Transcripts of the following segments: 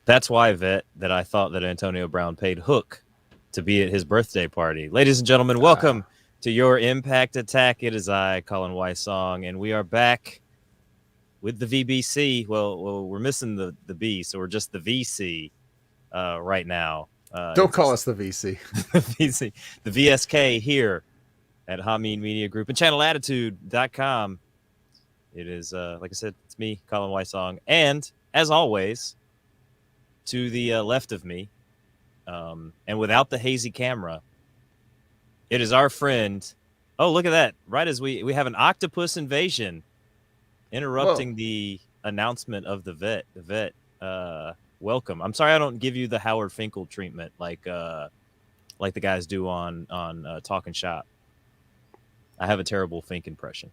That's why, Vet, that I thought that Antonio Brown paid Hook to be at his birthday party. Ladies and gentlemen, welcome to your Impact Attack. It is I, Colin Wysong, and we are back with the VBC. Well, we're missing the B, so we're just the VC right now. Don't call us the VC. The VC, the VSK here at Hameen Media Group and channelattitude.com. It is, like I said, it's me, Colin Wysong, and as always, to the left of me, and without the hazy camera, it is our friend. Oh, look at that. Right as we have an octopus invasion interrupting the announcement of the vet. The vet, welcome. I'm sorry I don't give you the Howard Finkel treatment like the guys do on Talking Shop. I have a terrible Fink impression.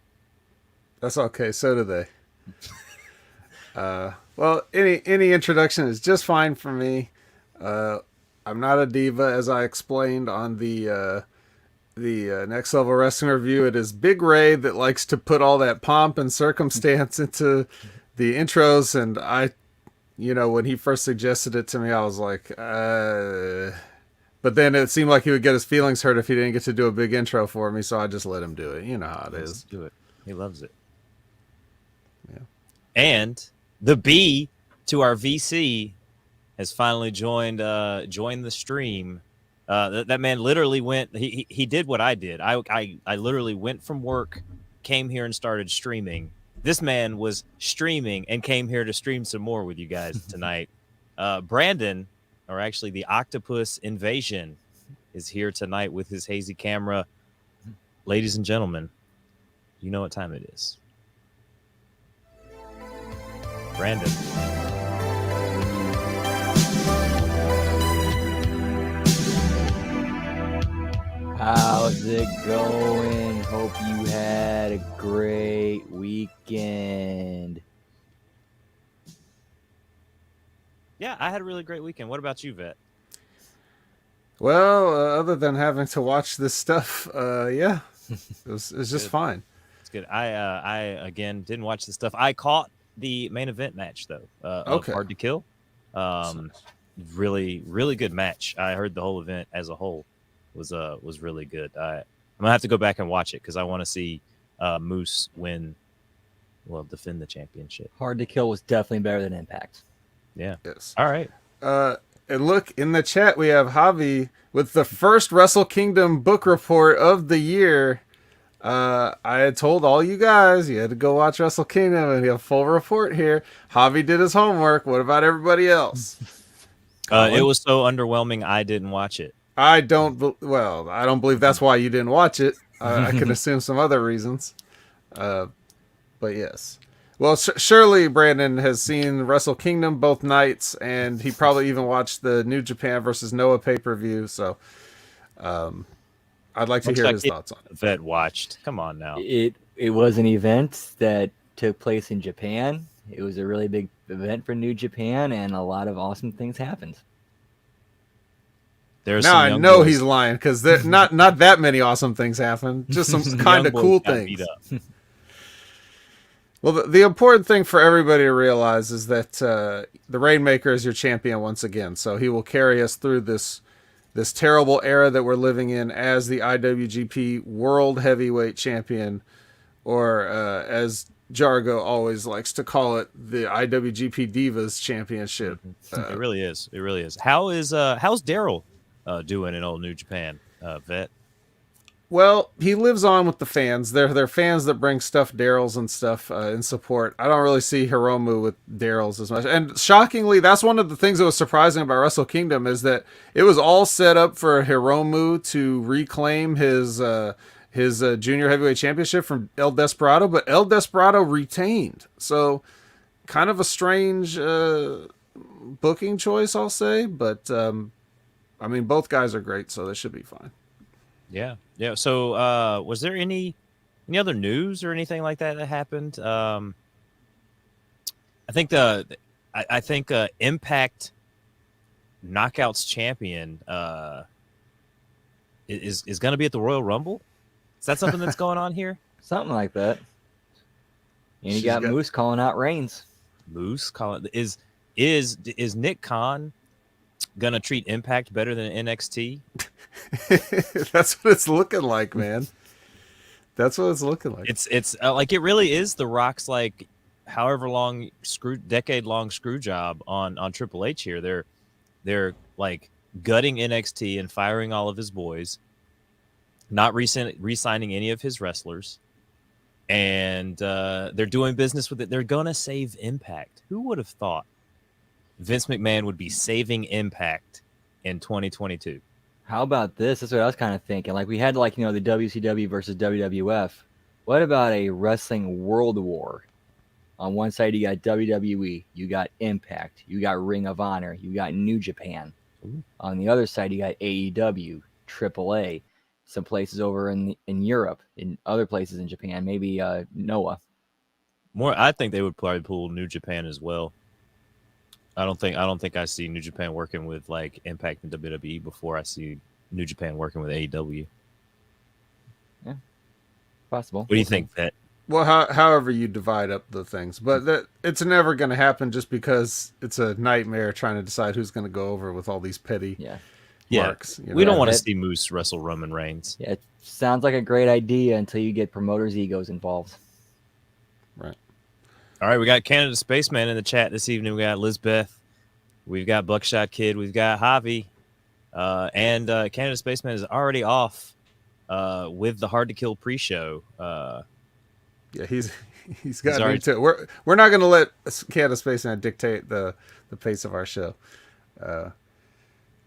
That's okay. So do they. Well, any introduction is just fine for me. I'm not a diva, as I explained on the Next Level Wrestling review. It is Big Ray that likes to put all that pomp and circumstance into the intros, and when he first suggested it to me, I was like, but then it seemed like he would get his feelings hurt if he didn't get to do a big intro for me, so I just let him do it. You know how it is. Do it. He loves it. Yeah. And the B to our VC has finally joined the stream. That man literally went. He did what I did. I literally went from work, came here and started streaming. This man was streaming and came here to stream some more with you guys tonight. Brandon, or actually the Octopus Invasion, is here tonight with his hazy camera. Ladies and gentlemen, you know what time it is. Brandon. How's it going? Hope you had a great weekend. Yeah, I had a really great weekend. What about you, Vet? Well, other than having to watch this stuff, yeah, it was just fine. It's good. I again didn't watch the stuff. I caught the main event match though. Okay. Hard to Kill. Really, really good match. I heard the whole event as a whole was really good. I'm gonna have to go back and watch it because I want to see Moose defend the championship. Hard to Kill was definitely better than Impact. Yeah. Yes. All right. And look, in the chat we have Javi with the first Wrestle Kingdom book report of the year. I had told all you guys you had to go watch Wrestle Kingdom, and we have a full report here. Javi did his homework. What about everybody else? It was so underwhelming I didn't watch it. I don't believe that's why you didn't watch it. I can assume some other reasons. But yes. Well, surely Brandon has seen Wrestle Kingdom both nights, and he probably even watched the New Japan versus Noah pay-per-view. So I'd like to hear his thoughts on it. Vet watched. Come on now. It was an event that took place in Japan. It was a really big event for New Japan, and a lot of awesome things happened. Now I know he's lying because not that many awesome things happened. Just some kind of cool things. Well, the important thing for everybody to realize is that the Rainmaker is your champion once again. So he will carry us through this terrible era that we're living in as the IWGP World Heavyweight Champion, or as Jargo always likes to call it, the IWGP Divas Championship. It really is. It really is. How's Daryl doing in old New Japan, Vet? Well, he lives on with the fans. They're fans that bring stuffed Daryls and stuff in support. I don't really see Hiromu with Daryls as much. And shockingly, that's one of the things that was surprising about Wrestle Kingdom is that it was all set up for Hiromu to reclaim his junior heavyweight championship from El Desperado, but El Desperado retained. So kind of a strange booking choice, I'll say. But, I mean, both guys are great, so they should be fine. Yeah. So, was there any other news or anything like that happened? I think Impact Knockouts champion is going to be at the Royal Rumble. Is that something that's going on here? Something like that. And you got Moose calling out Reigns. Moose calling is is Nick Khan gonna treat Impact better than NXT? That's what it's looking like, man. That's what it's looking like. It's like it really is the Rock's like however long decade long screw job on Triple H here. They're like gutting NXT and firing all of his boys, not re-signing any of his wrestlers, and they're doing business with it. They're gonna save Impact. Who would have thought Vince McMahon would be saving Impact in 2022? How about this? That's what I was kind of thinking. Like we had like, the WCW versus WWF. What about a wrestling world war? On one side, you got WWE, you got Impact, you got Ring of Honor, you got New Japan. Ooh. On the other side, you got AEW, AAA, some places over in Europe, in other places in Japan, maybe Noah. I think they would probably pull New Japan as well. I don't think I see New Japan working with like Impact and WWE before I see New Japan working with AEW. Yeah, possible. What do you think, Vet? Well, however you divide up the things, but it's never going to happen just because it's a nightmare trying to decide who's going to go over with all these petty marks. We don't want to see Moose wrestle Roman Reigns. Yeah, it sounds like a great idea until you get promoters' egos involved. Right. All right, we got Canada Spaceman in the chat this evening. We got Lizbeth, we've got Buckshot Kid, we've got Javi, and Canada Spaceman is already off with the Hard to Kill pre-show. Yeah, he's got into it. We're not going to let Canada Spaceman dictate the pace of our show.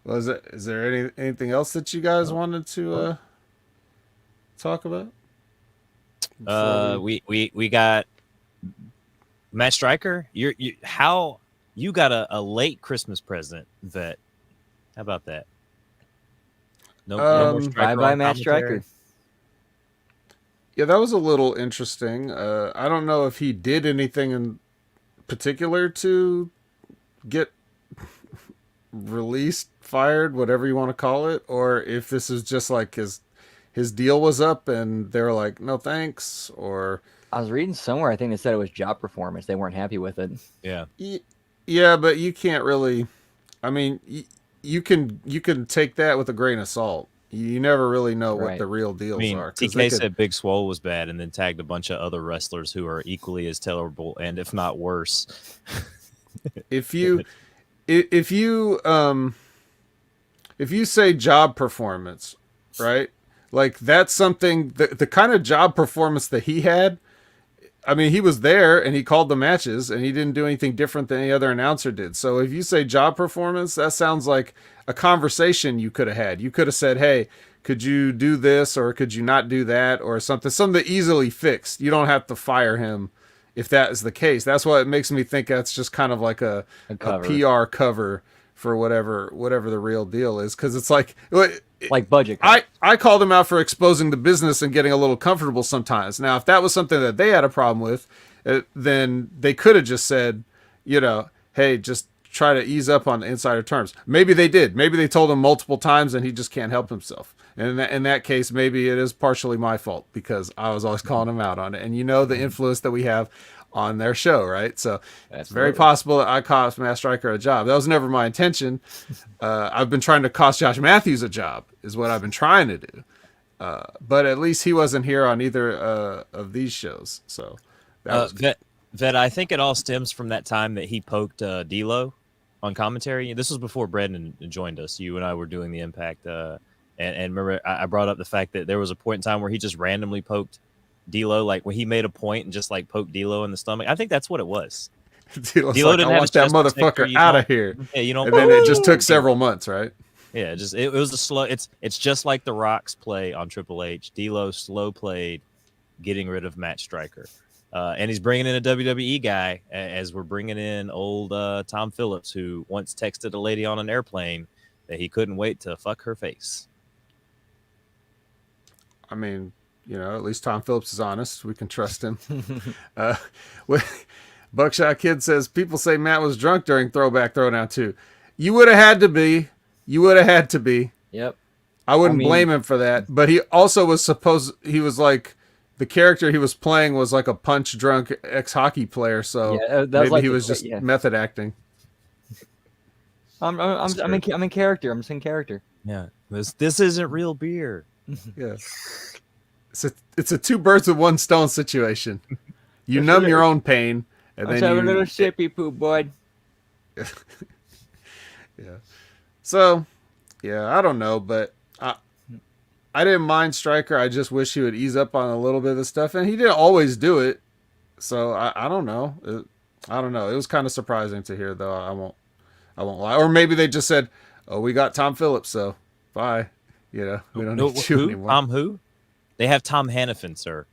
Is there anything else that you guys wanted to talk about? We got Matt Striker. You got a late Christmas present, Vet. How about that? No more Striker. Bye Matt Striker. Yeah, that was a little interesting. I don't know if he did anything in particular to get released, fired, whatever you want to call it, or if this is just like his deal was up and they were like, no thanks, or... I was reading somewhere, I think they said it was job performance. They weren't happy with it. Yeah. Yeah, but you can't really... I mean, you can take that with a grain of salt. You never really know what the real deals are. TK said Big Swole was bad and then tagged a bunch of other wrestlers who are equally as terrible and if not worse. If you say job performance, right? Like that's something the kind of job performance that he had. I mean, he was there and he called the matches and he didn't do anything different than any other announcer did. So if you say job performance, that sounds like a conversation you could have had. You could have said, hey, could you do this or could you not do that or something easily fixed. You don't have to fire him if that is the case. That's why it makes me think that's just kind of like a PR cover for whatever the real deal is. Because it's like budget. I called him out for exposing the business and getting a little comfortable sometimes. Now, if that was something that they had a problem with, then they could have just said, hey, just try to ease up on the insider terms. Maybe they did. Maybe they told him multiple times and he just can't help himself. And in that case, maybe it is partially my fault because I was always calling him out on it. And the influence that we have on their show, right? So it's very possible that I cost Matt Striker a job. That was never my intention. I've been trying to cost Josh Matthews a job is what I've been trying to do. But at least he wasn't here on either of these shows. So that was Vet, I think it all stems from that time that he poked D'Lo on commentary. This was before Brendan joined us. You and I were doing the Impact. And remember, I brought up the fact that there was a point in time where he just randomly poked D'Lo, like when he made a point and just like poked D'Lo in the stomach. I think that's what it was. D'Lo like, I want that motherfucker out of here. Yeah, and then it just took several months, right? Yeah, it was a slow. It's just like the Rock's play on Triple H. D'Lo slow played, getting rid of Matt Striker, and he's bringing in a WWE guy as we're bringing in old Tom Phillips, who once texted a lady on an airplane that he couldn't wait to fuck her face. I mean, at least Tom Phillips is honest. We can trust him. Buckshot Kid says, people say Matt was drunk during Throwback Throwdown 2. You would have had to be. Yep. I wouldn't blame him for that. But he also was he was like, the character he was playing was like a punch drunk ex-hockey player. So maybe he was just method acting. I'm in character. I'm just in character. Yeah, this isn't real beer. Yeah. It's a two birds with one stone situation. You numb your own pain, and Let's then have you a little sippy poop, bud. Yeah. So, yeah, I don't know, but I didn't mind Stryker. I just wish he would ease up on a little bit of the stuff, and he didn't always do it. So I don't know. I don't know. It was kind of surprising to hear, though. I won't lie. Or maybe they just said, "Oh, we got Tom Phillips, so bye." You know, we don't need you anymore. Tom who? They have Tom Hannafin, sir.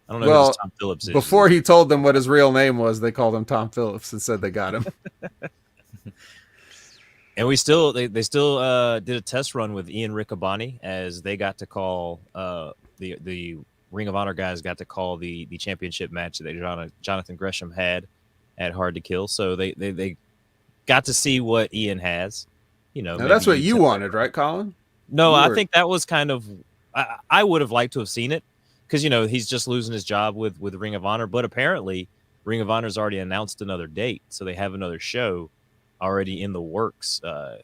I don't know Well, who this Tom Phillips is. Before he told them what his real name was, they called him Tom Phillips and said they got him. And they still did a test run with Ian Riccaboni, as they got to call the Ring of Honor guys got to call the championship match that Jonathan Gresham had at Hard to Kill. So they got to see what Ian has. You know, now, that's what you wanted, right, Colin? No, I think that was kind of I would have liked to have seen it, because he's just losing his job with Ring of Honor, but apparently Ring of Honor's already announced another date, so they have another show already in the works, the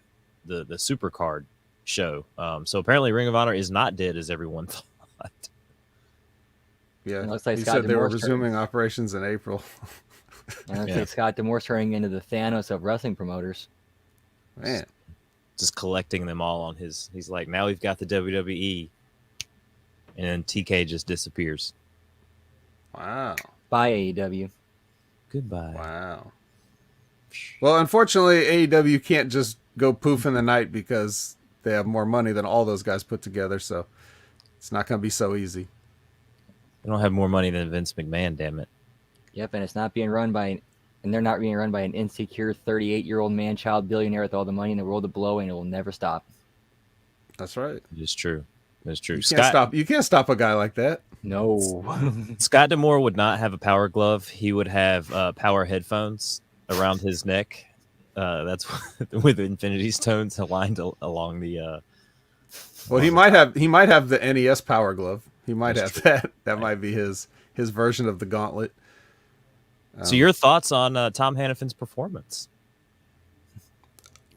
Supercard show. So apparently Ring of Honor is not dead as everyone thought. Yeah, It looks like he Scott said they were D'Amore's resuming operations in April. And it looks like Scott D'Amore's turning into the Thanos of wrestling promoters. Man, Just collecting them all on his. He's like, now we've got the WWE, and then TK just disappears. wow, Bye, AEW. Goodbye. wow. Well, unfortunately, AEW can't just go poof in the night because they have more money than all those guys put together. So it's not going to be so easy. They don't have more money than Vince McMahon. Damn it. Yep, and they're not being run by an insecure 38-year-old man-child billionaire with all the money in the world to blow, and it will never stop. That's right. It is true. That's true. You can't stop a guy like that. No. Scott D'Amore would not have a power glove. He would have power headphones around his neck. That's with Infinity Stones aligned along the. Well, he might have the NES Power Glove. He might That's have that. That might be his version of the gauntlet. So your thoughts on Tom Hannafin's performance?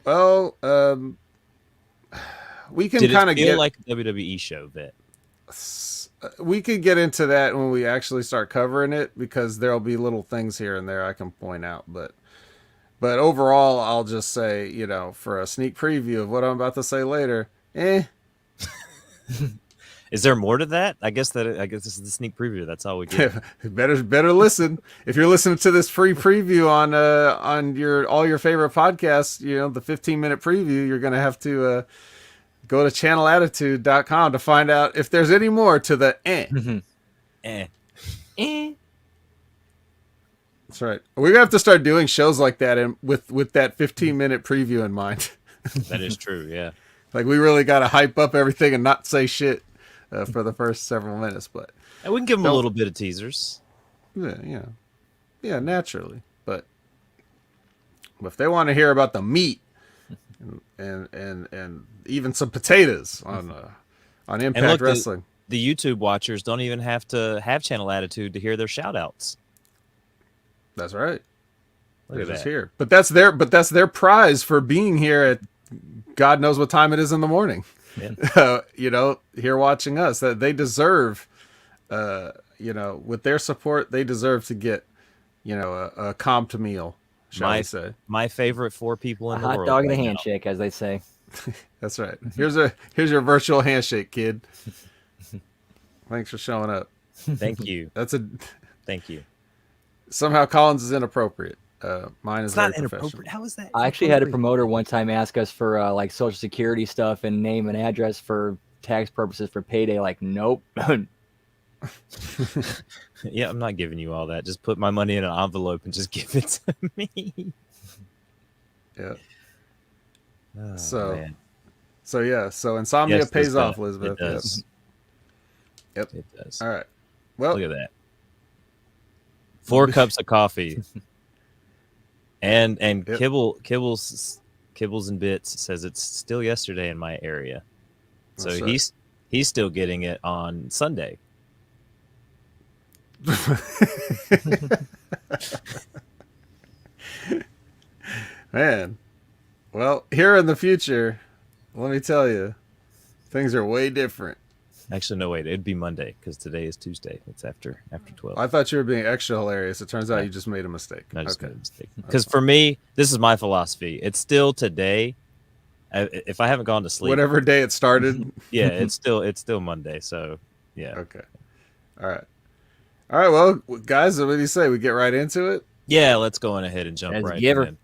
Well, we can kind of get like a WWE show that. We could get into that when we actually start covering it, because there'll be little things here and there I can point out, but overall, I'll just say, for a sneak preview of what I'm about to say later, Is there more to that? I guess this is the sneak preview. That's all we get. better listen. If you're listening to this free preview on all your favorite podcasts, the 15-minute preview, you're gonna have to go to channelattitude.com to find out if there's any more to the That's right. We're gonna have to start doing shows like that, and with that 15-minute preview in mind. That is true. Yeah. Like, we really got to hype up everything and not say shit for the first several minutes, but And we can give them a little bit of teasers. yeah, naturally. But if they want to hear about the meat and even some potatoes on Impact Wrestling, The YouTube watchers don't even have to have Channel Attitude to hear their shout outs. that's right. Look They're at just that. here, but that's their prize for being here at God knows what time it is in the morning. Yeah. Here watching us, that they deserve, with their support, they deserve to get, a comped meal, shall we say. My favorite 4 people in A the hot world. dog and a right now. handshake, as they say. That's right. Here's your virtual handshake, kid. Thanks for showing up. Thank you. Thank you. Somehow Collins is inappropriate. Mine is It's very not professional. inappropriate. How is that? I actually had a promoter one time ask us for social security stuff and name and address for tax purposes for payday. Like, nope. Yeah, I'm not giving you all that. Just put my money in an envelope and just give it to me. Yeah. Oh, So man. So insomnia Yes, pays it off, does. Elizabeth. It does. Yep. It does. All right. Well, Look at that. 4 cups of coffee. And Yep. Kibbles and Bits says it's still yesterday in my area. So That's right. he's still getting it on Sunday. Man. Well, here in the future, let me tell you, things are way different. Actually, no, wait. It'd be Monday because today is Tuesday. It's after 12. I thought you were being extra hilarious. It turns out Yeah. you just made a mistake. I just Okay. made a mistake. Because for me, this is my philosophy. It's still today. If I haven't gone to sleep, Whatever day it started. yeah, it's still Monday. So yeah, Okay. All right. All right. Well, guys, what do you say? We get right into it? yeah. Let's go on ahead and jump As a right giver. in.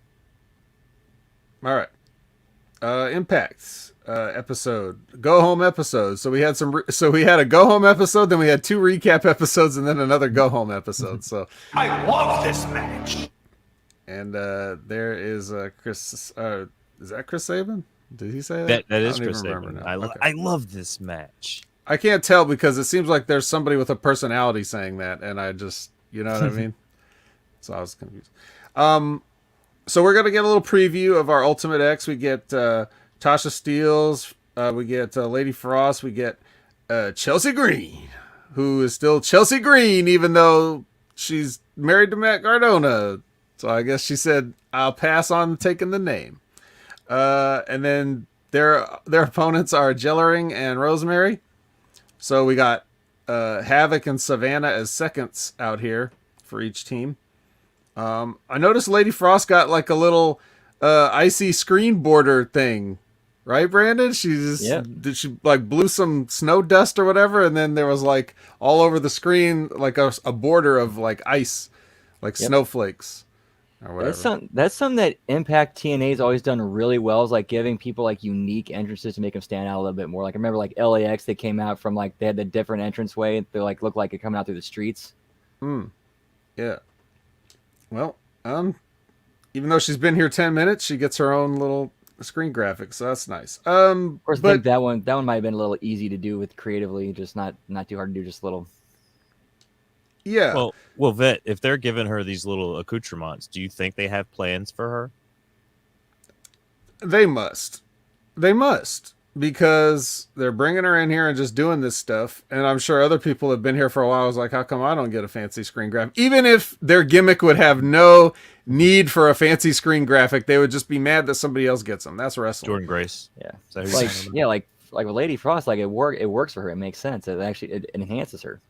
All right. Impacts episode, go home episode. So we had we had a go home episode, then we had 2 recap episodes, and then another go home episode. So I love this match. and there is Chris. Is that Chris Sabin? Did he say that? That is I don't Chris even remember Sabin. now. Okay. I love this match. I can't tell because it seems like there's somebody with a personality saying that, and I just, you know what I mean. So I was confused. So we're gonna get a little preview of our Ultimate X. We get Tasha Steelz, we get Lady Frost, we get Chelsea Green, who is still Chelsea Green, even though she's married to Matt Cardona. So I guess she said, "I'll pass on taking the name." And then their opponents are Jellering and Rosemary. So we got Havoc and Savannah as seconds out here for each team. I noticed Lady Frost got like a little icy screen border thing, right, Brandon? Did she like blew some snow dust or whatever, and then there was like all over the screen like a border of like ice, like snowflakes or whatever. That's something that Impact TNA's always done really well, is like giving people like unique entrances to make them stand out a little bit more. Like I remember like LAX, they came out from like they had the different entrance way. They like looked like it coming out through the streets. Yeah. Well, even though she's been here 10 minutes, she gets her own little screen graphic, so that's nice. Of course, I think that one might have been a little easy to do with creatively, just not too hard to do, just little. Yeah. Well, Vet, if they're giving her these little accoutrements, do you think they have plans for her? They must. Because they're bringing her in here and just doing this stuff. And I'm sure other people have been here for a while. I was like, how come I don't get a fancy screen graphic? Even if their gimmick would have no need for a fancy screen graphic, they would just be mad that somebody else gets them. That's wrestling. Jordan Grace. Yeah. Is that who you're Like talking about? yeah, like with Lady Frost, like it works for her. It makes sense. It enhances her.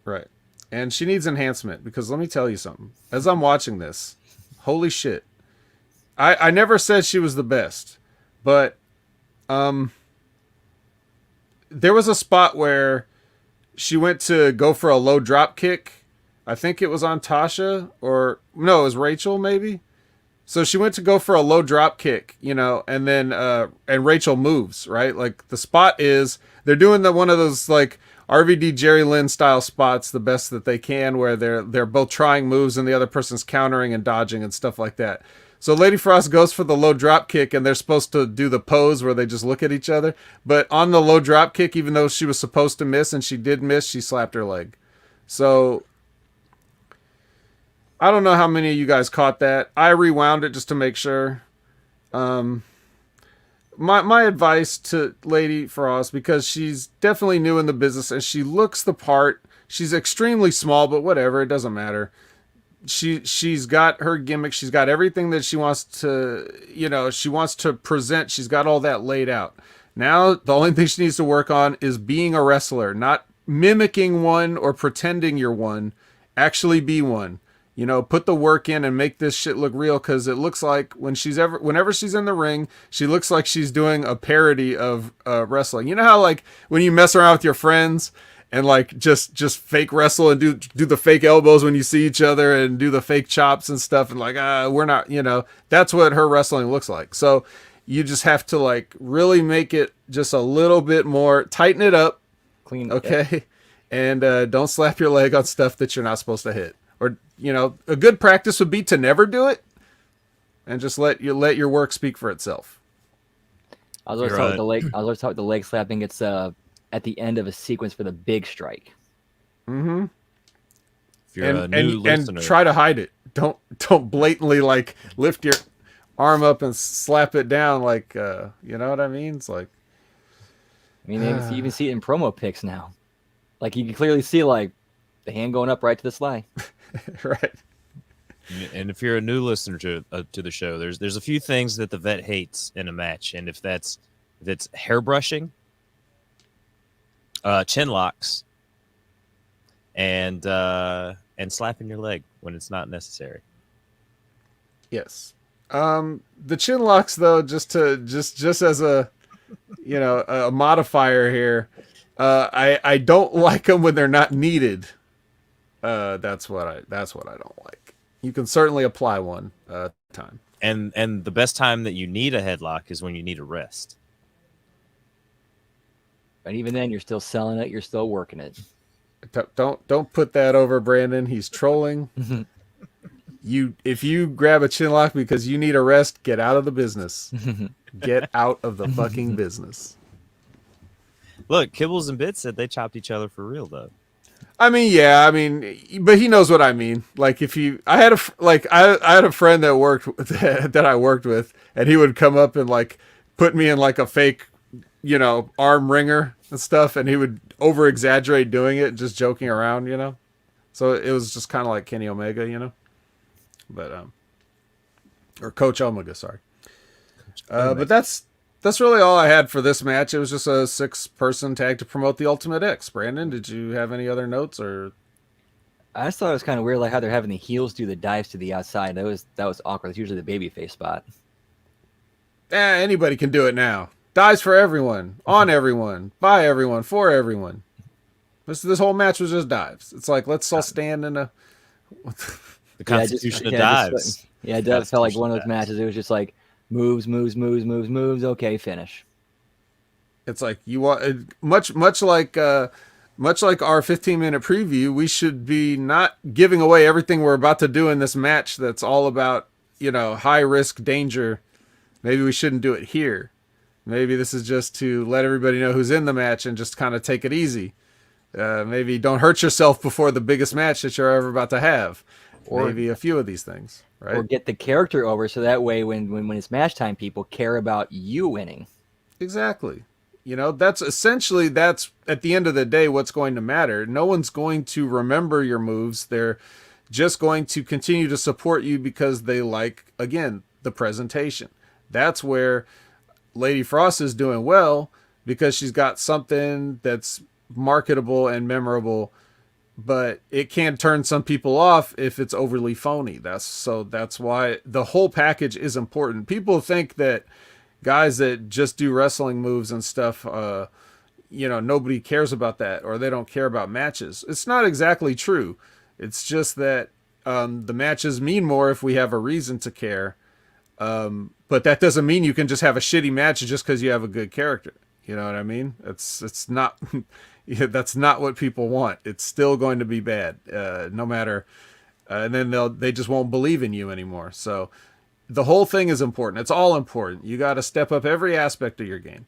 Right. And she needs enhancement because let me tell you something. As I'm watching this, holy shit. I never said she was the best, but there was a spot where she went to go for a low drop kick. I think it was on Tasha, or no, it was Rachel maybe. So she went to go for a low drop kick, you know, and then and Rachel moves, right? Like the spot is they're doing one of those like RVD Jerry Lynn style spots the best that they can, where they're both trying moves and the other person's countering and dodging and stuff like that. So Lady Frost goes for the low drop kick, and they're supposed to do the pose where they just look at each other. But on the low drop kick, even though she was supposed to miss and she did miss, she slapped her leg. So I don't know how many of you guys caught that. I rewound it just to make sure. My advice to Lady Frost, because she's definitely new in the business and she looks the part. She's extremely small, but whatever, it doesn't matter. She's got her gimmick. She's got everything that she wants to, she wants to present. She's got all that laid out. Now, the only thing she needs to work on is being a wrestler, not mimicking one or pretending you're one. Actually be one. Put the work in and make this shit look real, because it looks like whenever she's in the ring, she looks like she's doing a parody of wrestling. You know how like when you mess around with your friends and like just fake wrestle and do the fake elbows when you see each other and do the fake chops and stuff, and like we're not, that's what her wrestling looks like. So you just have to like really make it just a little bit more, tighten it up, Clean. okay, and don't slap your leg on stuff that you're not supposed to hit. Or, a good practice would be to never do it and just let your work speak for itself. I was always taught with the leg slapping. It's at the end of a sequence for the big strike. Mm-hmm. If you're a new listener, and try to hide it. Don't blatantly like lift your arm up and slap it down like you know what I mean? It's like, I mean, you even see it in promo pics now. Like you can clearly see like the hand going up right to the sly. right. And if you're a new listener to the show, there's a few things that the vet hates in a match, and if it's hair brushing, chin locks, and slapping your leg when it's not necessary. Yes. The chin locks, though, just as a a modifier here, I don't like them when they're not needed. That's what I don't like. You can certainly apply one time. And the best time that you need a headlock is when you need a rest. But even then, you're still selling it. You're still working it. Don't put that over Brandon. He's trolling. If you grab a chin lock because you need a rest, get out of the business. Get out of the fucking business. Look, Kibbles and Bits said they chopped each other for real, though. I mean, but he knows what I mean. Like I had a friend that worked that I worked with, and he would come up and like put me in like a fake, arm ringer and stuff, and he would over exaggerate doing it, just joking around, So it was just kind of like Kenny Omega, but or Coach Omega, sorry. But that's really all I had for this match. It was just a 6-person tag to promote the Ultimate X. Brandon, did you have any other notes or? I just thought it was kind of weird, like how they're having the heels do the dives to the outside. That was awkward. It's usually the babyface spot. Anybody can do it now. Dives for everyone, on everyone, by everyone, for everyone. This whole match was just dives. It's like, let's all stand in a. The Constitution of Dives. It does felt like one of those matches. It was just like moves. Okay, finish. It's like you want much like our 15-minute preview. We should be not giving away everything we're about to do in this match. That's all about high risk danger. Maybe we shouldn't do it here. Maybe this is just to let everybody know who's in the match and just kind of take it easy. Maybe don't hurt yourself before the biggest match that you're ever about to have. Or maybe a few of these things, right? Or get the character over so that way when it's match time, people care about you winning. Exactly. That's at the end of the day what's going to matter. No one's going to remember your moves. They're just going to continue to support you because they like, again, the presentation. That's where Lady Frost is doing well, because she's got something that's marketable and memorable, but it can turn some people off if it's overly phony. That's why the whole package is important. People think that guys that just do wrestling moves and stuff, nobody cares about that, or they don't care about matches. It's not exactly true. It's just that the matches mean more if we have a reason to care. But that doesn't mean you can just have a shitty match just because you have a good character. You know what I mean? It's not. That's not what people want. It's still going to be bad, no matter. And then they just won't believe in you anymore. So the whole thing is important. It's all important. You got to step up every aspect of your game.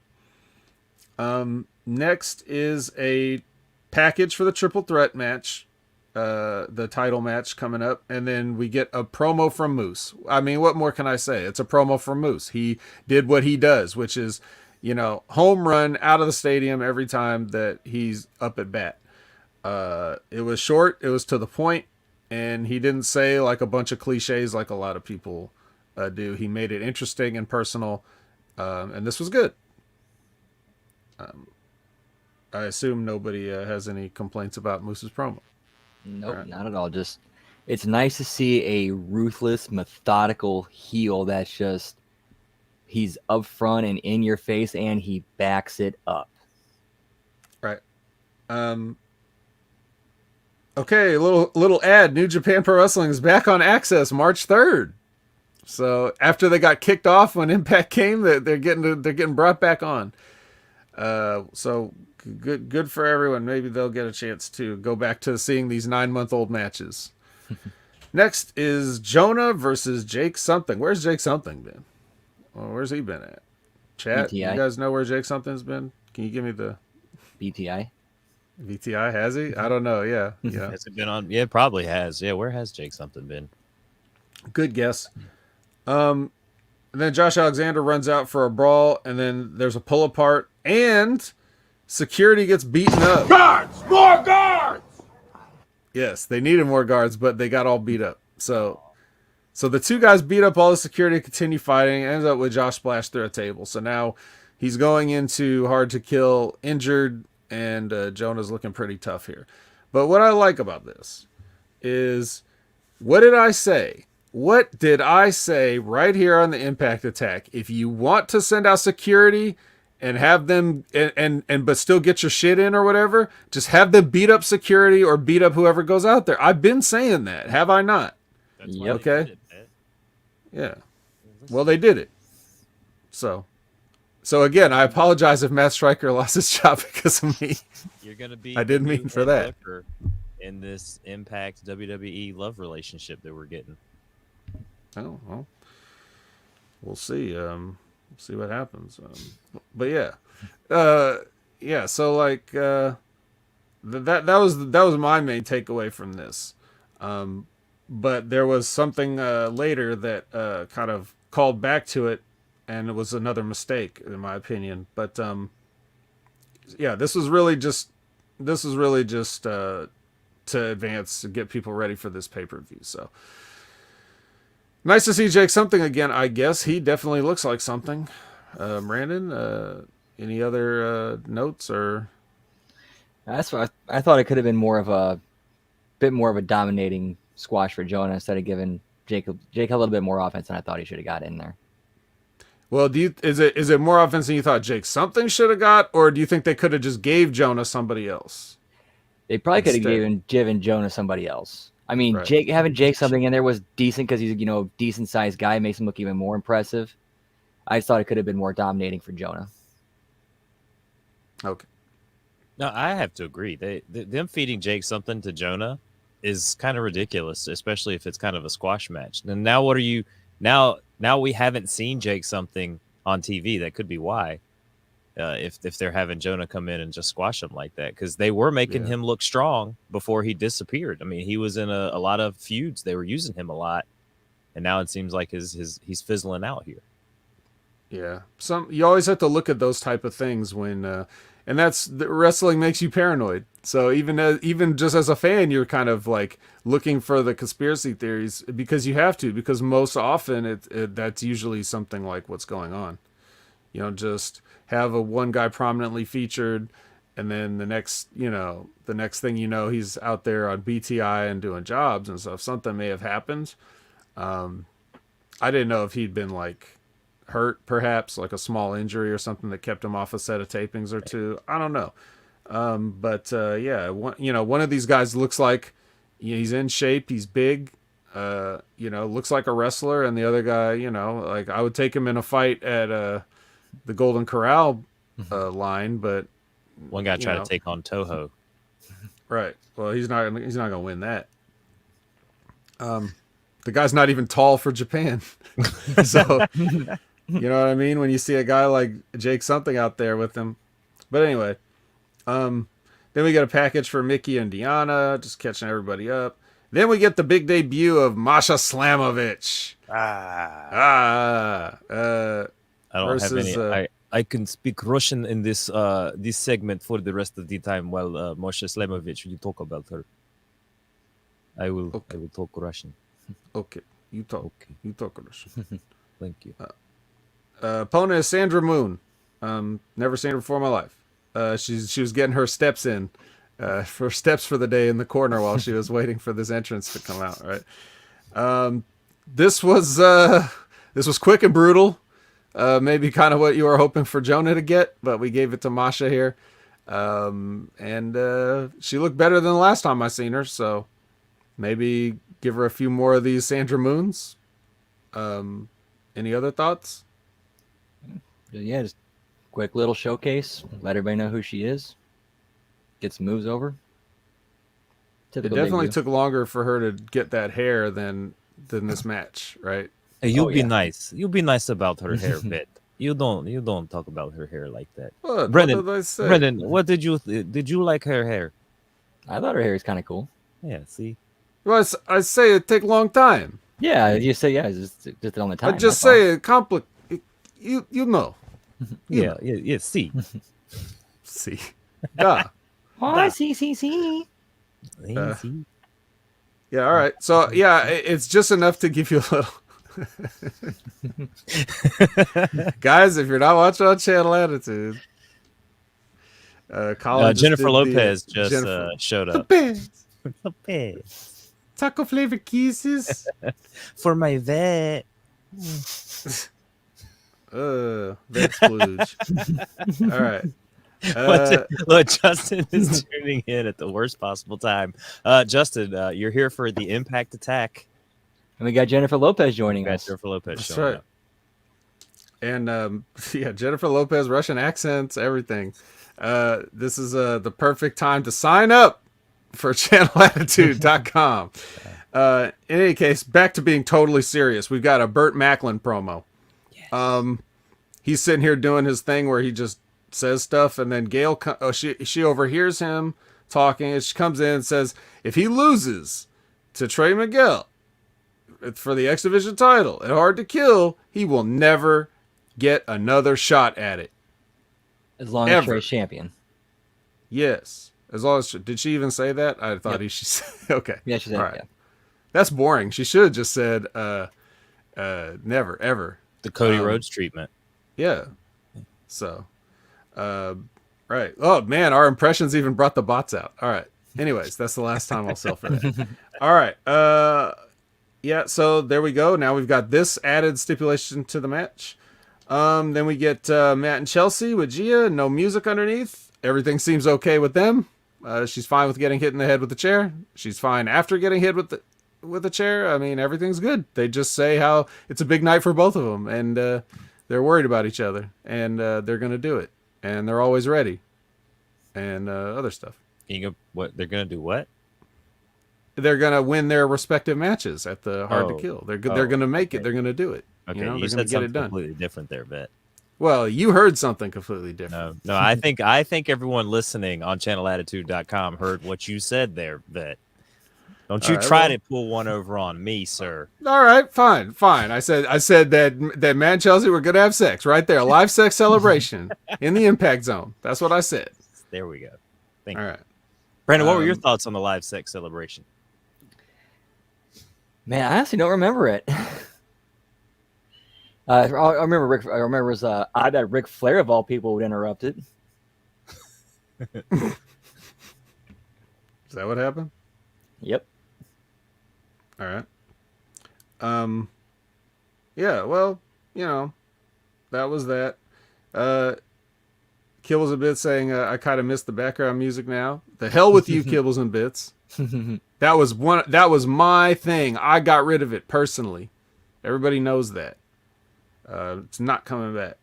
Next is a package for the triple threat match, the title match coming up, and then we get a promo from Moose. I mean, what more can I say? It's a promo from Moose. He did what he does, which is, home run out of the stadium every time that he's up at bat. It was short, it was to the point, and he didn't say like a bunch of cliches like a lot of people do. He made it interesting and personal, and this was good. I assume nobody has any complaints about Moose's promo. Nope, right. Not at all. Just, it's nice to see a ruthless, methodical heel that's just, he's up front and in your face, and he backs it up. Right. Okay, a little ad. New Japan Pro Wrestling is back on Access March 3rd. So after they got kicked off when Impact came, they're getting brought back on. So good for everyone. Maybe they'll get a chance to go back to seeing these 9-month-old matches. Next is Jonah versus Jake Something. Where's Jake Something been? Well, where's he been at? Chat, BTI. You guys know where Jake Something's been? Can you give me the BTI? VTI, has he? I don't know. Yeah. Has it been on? Yeah, probably has. Yeah, where has Jake Something been? Good guess. And then Josh Alexander runs out for a brawl, and then there's a pull apart, and security gets beaten up. Guards! More guards! Yes, they needed more guards, but they got all beat up. So So the two guys beat up all the security, continue fighting, ends up with Josh Splash through a table. So now he's going into Hard to Kill injured, and Jonah's looking pretty tough here. But what I like about this is, what did I say? What did I say right here on the Impact Attack? If you want to send out security and have them and but still get your shit in or whatever, just have them beat up security or beat up whoever goes out there. I've been saying that, have I not? That's Yep. why they Okay. did it, Yeah. Well, they did it. So again, I apologize if Matt Stryker lost his job because of me. You're gonna be. I didn't the new mean for head that. booker in this Impact WWE love relationship that we're getting. Oh, well, we'll see. See what happens. But yeah. So like that was my main takeaway from this. But there was something later that kind of called back to it, and it was another mistake in my opinion. But yeah, this was really just to advance to get people ready for this pay-per-view. So nice to see Jake Something again. I guess he definitely looks like something. Brandon, any other notes or? That's what I thought it could have been bit more of a dominating squash for Jonah instead of giving Jake a little bit more offense than I thought he should have got in there. Well, is it more offense than you thought Jake Something should have got, or do you think they could have just gave Jonah somebody else? They probably could have Instead. given Jonah somebody else. I mean, Right. having Jake Something in there was decent because he's a decent sized guy, makes him look even more impressive. I just thought it could have been more dominating for Jonah. Okay. No, I have to agree. Them feeding Jake Something to Jonah is kind of ridiculous, especially if it's kind of a squash match. And now what are you now we haven't seen Jake Something on TV. That could be why. If they're having Jonah come in and just squash him like that, because they were making him look strong before he disappeared. I mean, he was in a lot of feuds. They were using him a lot, and now it seems like he's fizzling out here. Yeah. You always have to look at those type of things when, and wrestling makes you paranoid. So even just as a fan, you're kind of like looking for the conspiracy theories because you have to, because most often that's usually something like what's going on. You know, just have one guy prominently featured, and then the next thing you know, he's out there on BTI and doing jobs and stuff. Something may have happened. I didn't know if he'd been like hurt, perhaps like a small injury or something that kept him off a set of tapings or two. I don't know. Yeah, one of these guys looks like he's in shape. He's big. Looks like a wrestler, and the other guy, like I would take him in a fight at the Golden Corral line, but One guy tried to take on Toho. Right. Well, he's not gonna win that. The guy's not even tall for Japan, so you know what I mean. When you see a guy like Jake Something out there with him, but anyway, then we get a package for Mickey and Deanna, just catching everybody up. Then we get the big debut of Masha Slamovich. I don't have versus, any. I can speak Russian in this segment for the rest of the time while Moshe Slemovich, you talk about her. I will talk Russian. Okay, you talk. Okay. You talk Russian. Thank you. Opponent is Sandra Moon. Never seen her before in my life. She was getting her steps in, for steps for the day in the corner while she was waiting for this entrance to come out. Right. This was quick and brutal. Maybe kind of what you were hoping for Jonah to get, but we gave it to Masha here. And she looked better than the last time I seen her, so maybe give her a few more of these Sandra Moons. Any other thoughts? Yeah, just quick little showcase. Let everybody know who she is. Get some moves over. It definitely took longer for her to get that hair than this match, right? Hey, you be yeah. nice. You be nice about her hair bit. You don't talk about her hair like that. What Brendan, did I say? Brendan, what did you like her hair? I thought her hair was kind of cool. Yeah, see. Well, I say it take a long time. Yeah, you say just on the time. I just that's all. say it complicate. You know. Yeah. See. See. Duh. Oh, see. See. Yeah, all right. So yeah, it's just enough to give you a little. Guys, if you're not watching on Channel Attitude, Colin just Jennifer did Lopez the just showed up. Lopez Lopez taco flavor kisses. for my vet. Vet splooge. All right. Look, Justin is tuning in at the worst possible time. Justin, you're here for the Impact Attack. And we got Jennifer Lopez joining us. Jennifer Lopez That's showing right. up. And yeah, Jennifer Lopez, Russian accents, everything. This is the perfect time to sign up for channelattitude.com. In any case, back to being totally serious. We've got a Burt Macklin promo. Yes. He's sitting here doing his thing where he just says stuff, and then Gail, she overhears him talking, and she comes in and says, if he loses to Trey Miguel for the X Division title at Hard to Kill, he will never get another shot at it. As long as Trey's champion. Yes. As long as did she even say that? I thought she said okay. Yeah, she said all right. Yeah. That's boring. She should have just said never, ever. The Cody Rhodes treatment. Yeah. So right. Oh man, our impressions even brought the bots out. All right. Anyways, that's the last time I'll sell for that. All right. Yeah, so there we go. Now we've got this added stipulation to the match. Then we get Matt and Chelsea with Gia. No music underneath. Everything seems okay with them. She's fine with getting hit in the head with the chair. She's fine after getting hit with the chair. I mean, everything's good. They just say how it's a big night for both of them, and they're worried about each other, and they're going to do it, and they're always ready, and other stuff. What they're going to do? What? They're going to win their respective matches at the Hard to Kill. They're going to make it. They're going to do it. Okay, you know, you they're going said to get it something done. completely different there, Bet. Well, you heard something completely different. No, I think everyone listening on channelattitude.com heard what you said there, Bet. Don't you try to pull one over on me, sir. All right, fine. I said that Matt and Chelsea were going to have sex right there, a live sex celebration in the Impact Zone. That's what I said. There we go. Thank All you. right, Brandon, what were your thoughts on the live sex celebration? Man, I honestly don't remember it. I remember it was I bet Ric Flair of all people would interrupt it. Is that what happened? Yep. All right. Yeah, well, you know, that was that. Kibbles and Bits saying, I kind of missed the background music now. The hell with you, Kibbles and Bits. That was my thing. I got rid of it personally. Everybody knows that. It's not coming back.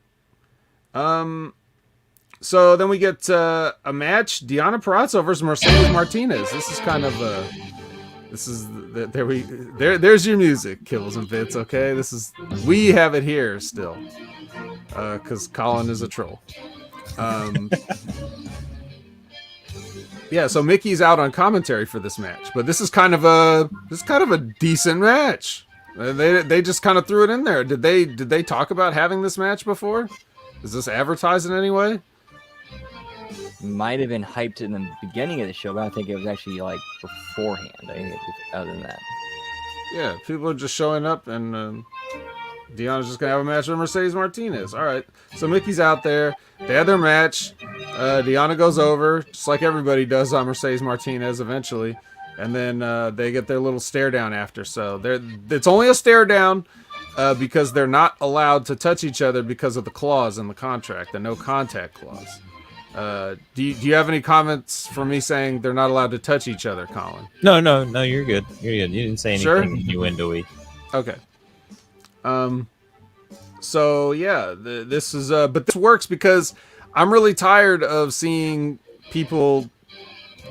So then we get a match: Deonna Purrazzo versus Mercedes Martinez. This is kind of there's your music, Kibbles and Bits. Okay, we have it here still, because Colin is a troll. Yeah, so Mickey's out on commentary for this match, but this is kind of a decent match. They just kind of threw it in there. Did they talk about having this match before? Is this advertised in any way? Might have been hyped in the beginning of the show, but I don't think it was actually like beforehand. I think other than that. Yeah, people are just showing up, and Deonna's just gonna have a match with Mercedes Martinez. All right, so Mickey's out there. They had their match. Deonna goes over, just like everybody does on Mercedes Martinez eventually, and then they get their little stare down after. So it's only a stare down because they're not allowed to touch each other because of the clause in the contract, the no contact clause. Do you have any comments for me saying they're not allowed to touch each other, Colin? No, you're good. You're good. You didn't say anything Sure? innuendo-y. Okay. So yeah, this is but this works because I'm really tired of seeing people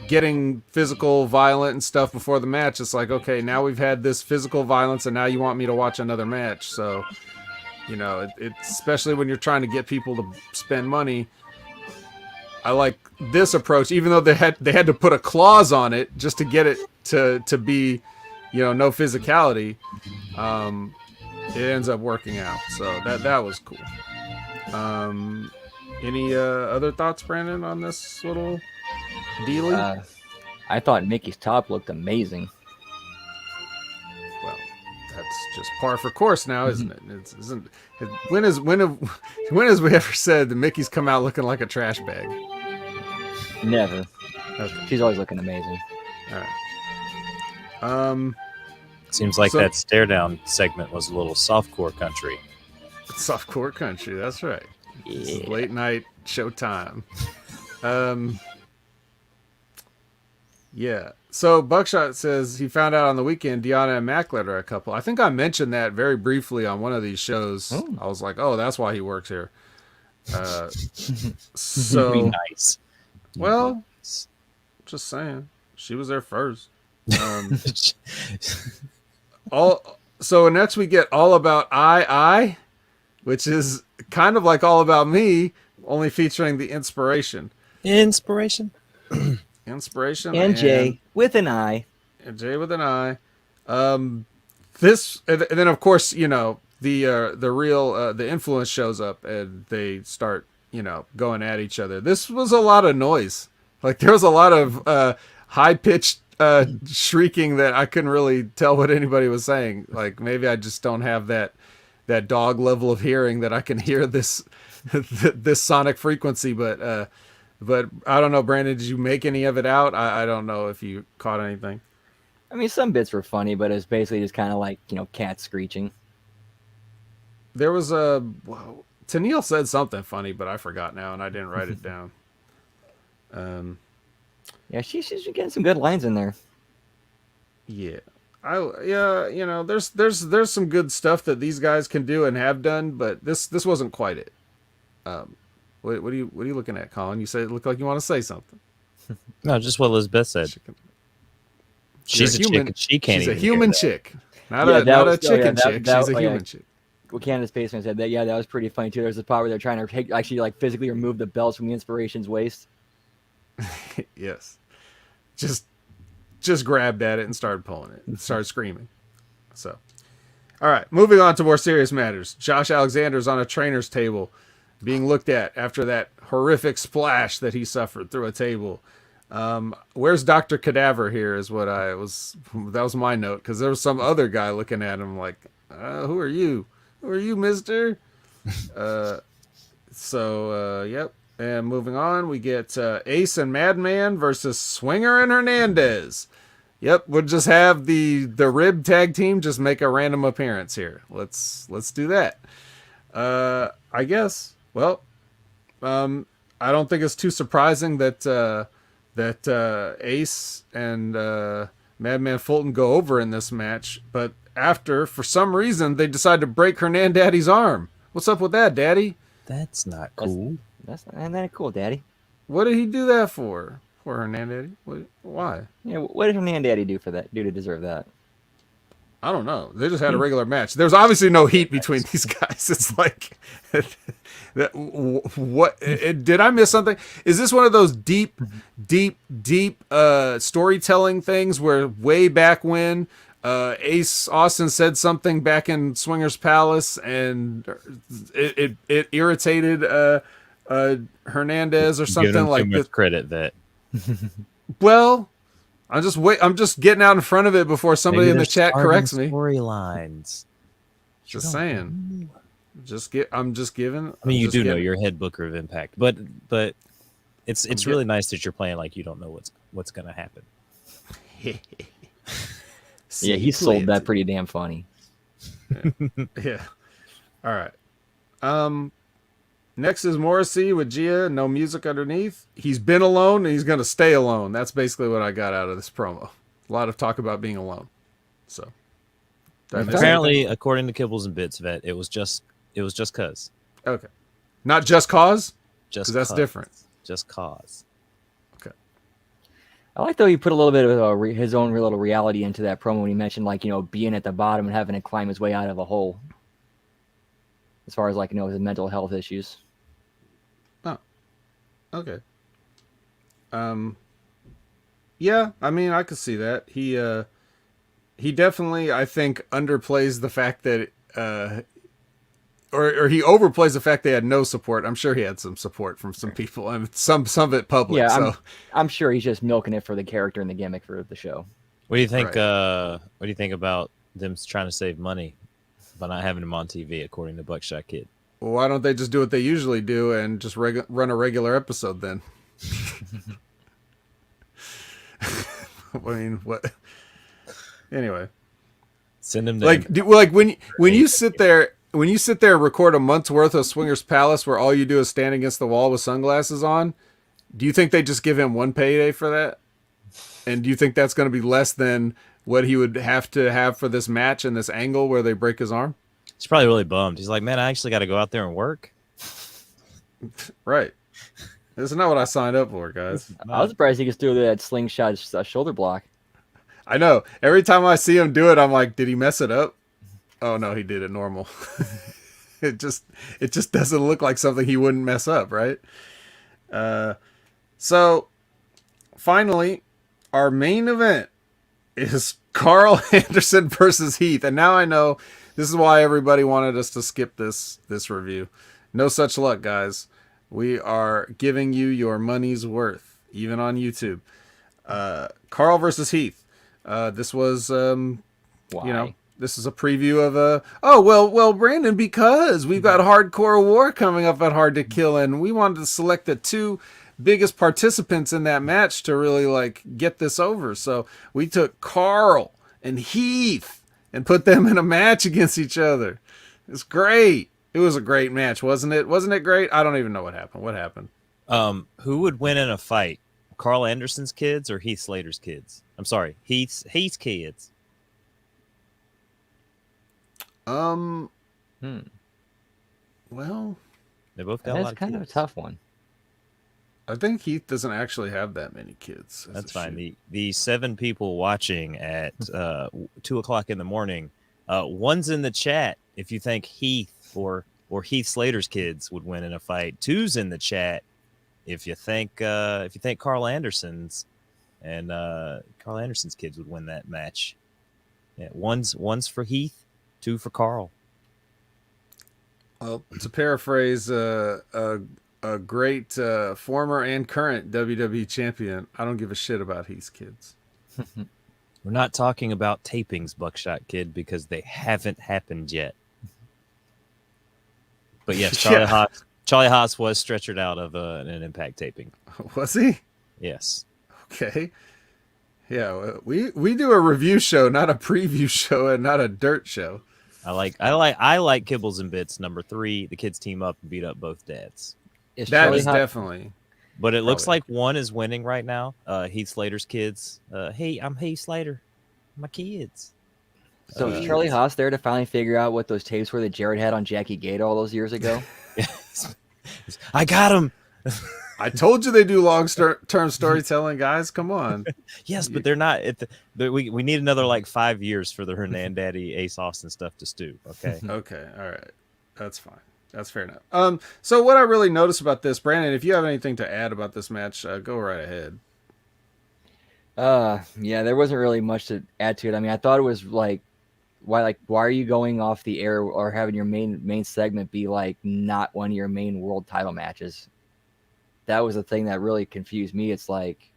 getting physical, violent, and stuff before the match. It's like, okay, now we've had this physical violence, and now you want me to watch another match. So, you know, it's especially when you're trying to get people to spend money. I like this approach, even though they had to put a clause on it just to get it to be, you know, no physicality. It ends up working out, so that was cool. Any other thoughts, Brandon, on this little dealie? I thought Mickey's top looked amazing. just par for course now, isn't it? When has we ever said that Mickey's come out looking like a trash bag? Never. Okay. She's always looking amazing. All right. Seems like So- that stare down segment was a little softcore country. Softcore country. That's right. This is Yeah. late night showtime. Yeah. So Buckshot says he found out on the weekend Deanna and Maclet are a couple. I think I mentioned that very briefly on one of these shows. Oh. I was like, oh, that's why he works here. Be So, nice. well, just saying, she was there first. So next we get All About I, which is kind of like All About Me, only featuring the Inspiration. Inspiration And Jay with an I. and Jay with an I. This and then of course the real the influence shows up and they start going at each other. This was a lot of noise. Like there was a lot of high pitched shrieking that I couldn't really tell what anybody was saying. Like maybe I just don't have that dog level of hearing that I can hear this this sonic frequency. But I don't know, Brandon, did you make any of it out? I don't know if you caught anything. I mean, some bits were funny, but it's basically just kind of like, cats screeching. There was Tennille said something funny, but I forgot now and I didn't write it down. Yeah, she's getting some good lines in there. Yeah. There's some good stuff that these guys can do and have done, but this wasn't quite it. What are you looking at, Colin? You said it looked like you want to say something. No, just what Elizabeth said. She's a human. chick. And she can't She's a even hear human that. chick, not Yeah, a chicken chick. She's a human chick. Well, Candace Baseman said that. Yeah, that was pretty funny too. There's a part where they're trying to actually like physically remove the belts from the Inspiration's waist. Yes, just grabbed at it and started pulling it and started screaming. So, all right, moving on to more serious matters. Josh Alexander's on a trainer's table, being looked at after that horrific splash that he suffered through a table. Where's Dr. Cadaver here is what that was my note, because there was some other guy looking at him like, who are you, mister? Yep. And moving on, we get Ace and Madman versus Swinger and Hernandez. Yep, we'll just have the Rib tag team just make a random appearance here. Let's do that. I guess. Well, I don't think it's too surprising that Ace and Madman Fulton go over in this match, but after, for some reason, they decide to break Hernandaddy's arm. What's up with that, Daddy? That's not cool. That's not that cool, Daddy. What did he do that for? For Hernandaddy? Why? Yeah, what did Hernandaddy do to deserve that? I don't know. They just had a regular match. There's obviously no heat between these guys. It's like, what? Did I miss something? Is this one of those deep storytelling things where way back when Ace Austin said something back in Swingers Palace and it irritated Hernandez or something Give him like too this? much credit that Well, I'm just getting out in front of it before somebody maybe in the they're chat starting corrects me. storylines. Just saying. I'm just giving. I mean, you just do know giving- you're head booker of Impact, but it's really nice that you're playing like you don't know what's going to happen. Yeah, he sold that pretty damn funny. Yeah. All right. Next is Morrissey with Gia. No music underneath. He's been alone and he's going to stay alone. That's basically what I got out of this promo. A lot of talk about being alone. So. Did I miss Apparently, according to Kibbles and Bits, Vet, it was just cause. anything? Okay. Not just cause? Just 'Cause that's cause. different. Just cause. I like though he put a little bit of his own little reality into that promo when he mentioned being at the bottom and having to climb his way out of a hole. As far as his mental health issues. Oh. Okay. Yeah, I mean, I could see that. He definitely, I think, underplays the fact that or he overplays the fact they had no support. I'm sure he had some support from some people, and some of it public. Yeah, so I'm sure he's just milking it for the character and the gimmick for the show. What do you think? Right. What do you think about them trying to save money by not having him on TV, according to Buckshot Kid. Well, why don't they just do what they usually do and just run a regular episode then? I mean, what? Anyway, Send him to like when you sit there and record a month's worth of Swingers Palace where all you do is stand against the wall with sunglasses on, do you think they just give him one payday for that? And do you think that's going to be less than what he would have to have for this match and this angle where they break his arm? He's probably really bummed. He's like, man, I actually got to go out there and work. Right. This is not what I signed up for, guys. I was surprised he could still do that slingshot shoulder block. I know. Every time I see him do it, I'm like, did he mess it up? Oh no, he did it normal. It just doesn't look like something he wouldn't mess up, right? So finally, our main event is Carl Anderson versus Heath, and now I know this is why everybody wanted us to skip this review. No such luck, guys. We are giving you your money's worth, even on YouTube. Carl versus Heath. This was, Why? this is a preview of well, Brandon, because we've got Hardcore War coming up at Hard to Kill, and we wanted to select the two biggest participants in that match to really like get this over. So we took Carl and Heath and put them in a match against each other. It's great. It was a great match, wasn't it? Wasn't it great? I don't even know what happened. What happened? Who would win in a fight? Carl Anderson's kids or Heath Slater's kids? I'm sorry, Heath's kids. Well, They both got a lot That's of kind of a kids. tough one. I think Heath doesn't actually have that many kids. That's fine. The 7 people watching at 2:00 in the morning, one's in the chat if you think Heath or Heath Slater's kids would win in a fight. 2's in the chat if you think Carl Anderson's kids would win that match. Yeah, one's for Heath, 2 for Carl. Well, to paraphrase a great former and current WWE champion, I don't give a shit about Heath's kids. We're not talking about tapings, Buckshot Kid, because they haven't happened yet. But yes, Charlie Haas was stretchered out of an Impact taping. Was he? Yes. Okay. Yeah, we do a review show, not a preview show, and not a dirt show. I like Kibbles and Bits number 3. The kids team up and beat up both dads. Is That Charlie is Haas- definitely. But it looks Probably. like one is winning right now. Heath Slater's kids. Hey, I'm Heath Slater. My kids. So is Charlie Haas there to finally figure out what those tapes were that Jared had on Jackie Gato all those years ago? I got him. I told you they do long-term storytelling, guys. Come on. Yes, but they're not. We need another like 5 years for the Hernan Daddy Ace Austin stuff to stew. Okay. Okay, all right. That's fine. That's fair enough. So what I really noticed about this, Brandon, if you have anything to add about this match, go right ahead. Yeah, there wasn't really much to add to it. I mean, I thought it was why are you going off the air or having your main segment be like not one of your main world title matches? That was the thing that really confused me. It's like,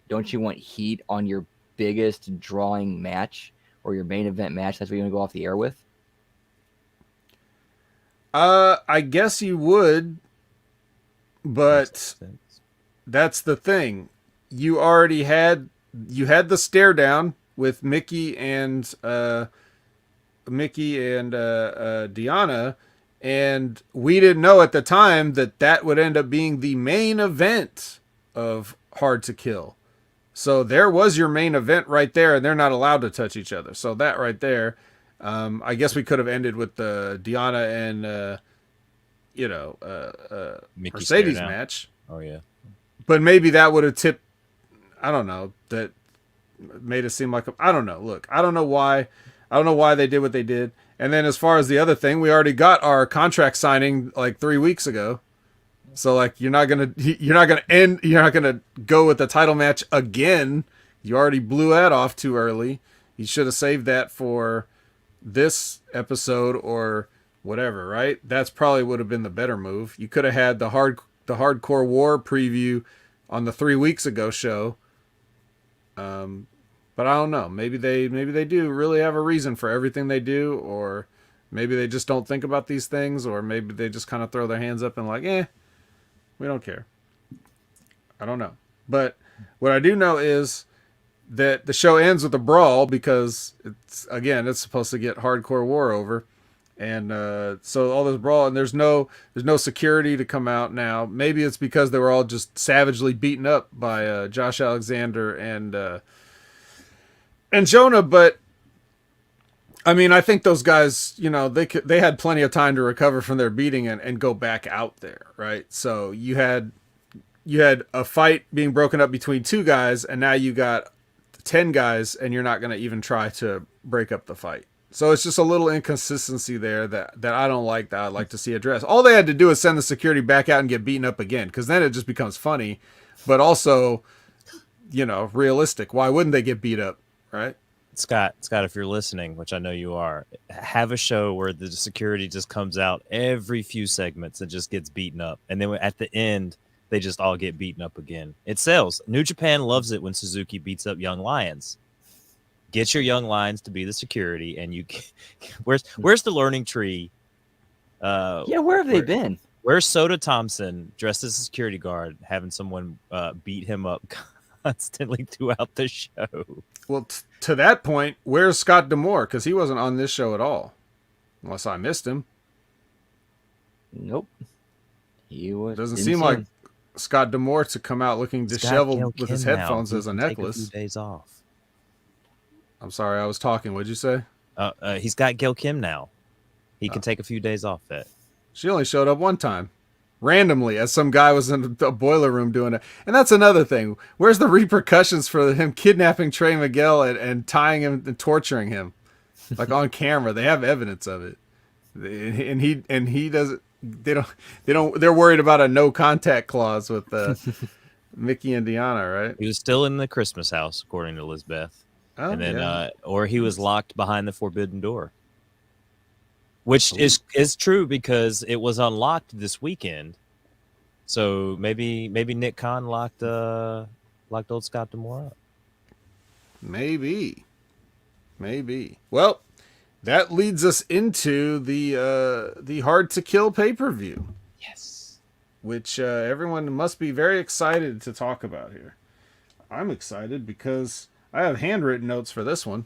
don't you want heat on your biggest drawing match or your main event match? That's what you're gonna go off the air with? I guess you would, but that's the thing. You already had the stare down with Mickey and Deanna, and we didn't know at the time that would end up being the main event of Hard to Kill. So there was your main event right there, and they're not allowed to touch each other. So that right there, I guess we could have ended with the Deanna and Mickey Mercedes stare down. match. Oh yeah. But maybe that would have tipped. I don't know. That made it seem like I don't know. Look, I don't know why they did what they did. And then as far as the other thing, we already got our contract signing like 3 weeks ago. So like you're not gonna go with the title match again. You already blew that off too early. You should have saved that for this episode or whatever, right? That's probably would have been the better move. You could have had the Hardcore War preview on the 3 weeks ago show. But I don't know. Maybe they do really have a reason for everything they do, or Maybe they just don't think about these things, or maybe they just kind of throw their hands up and like, we don't care. I don't know. But what I do know is that the show ends with a brawl because it's supposed to get hardcore war over. And so all this brawl, and there's no security to come out now. Maybe it's because they were all just savagely beaten up by Josh Alexander and Jonah. But I mean, I think those guys, they had plenty of time to recover from their beating and go back out there, right? So you had a fight being broken up between 2 guys, and now you got 10 guys, and you're not going to even try to break up the fight. So it's just a little inconsistency there that I don't like, that I'd like to see addressed. All they had to do is send the security back out and get beaten up again, because then it just becomes funny, but also, realistic. Why wouldn't they get beat up, right? Scott, if you're listening, which I know you are, have a show where the security just comes out every few segments and just gets beaten up. And then at the end, they just all get beaten up again. It sells. New Japan loves it when Suzuki beats up young lions. Get your young lions to be the security, and you. Where's the learning tree? Where have they been? Where's Soda Thompson dressed as a security guard, having someone beat him up constantly throughout the show? Well, to that point, where's Scott D'Amore? Because he wasn't on this show at all, unless I missed him. Nope. He was. Doesn't seem like Scott D'Amore to come out looking disheveled with his headphones as a necklace. Take a few days off. I'm sorry, I was talking. What'd you say? He's got Gail Kim now. He can take a few days off that. She only showed up one time, randomly, as some guy was in a boiler room doing it. And that's another thing. Where's the repercussions for him kidnapping Trey Miguel and tying him and torturing him, like on camera? They have evidence of it, and he doesn't. They don't. They're worried about a no contact clause with Mickey and Deanna, right? He was still in the Christmas house, according to Elizabeth. Oh, and then, yeah. Or he was locked behind the forbidden door, which is true because it was unlocked this weekend. So maybe Nick Khan locked old Scott D'Amore up. Maybe. Well, that leads us into the Hard to Kill pay-per-view. Yes, which everyone must be very excited to talk about here. I'm excited because I have handwritten notes for this one.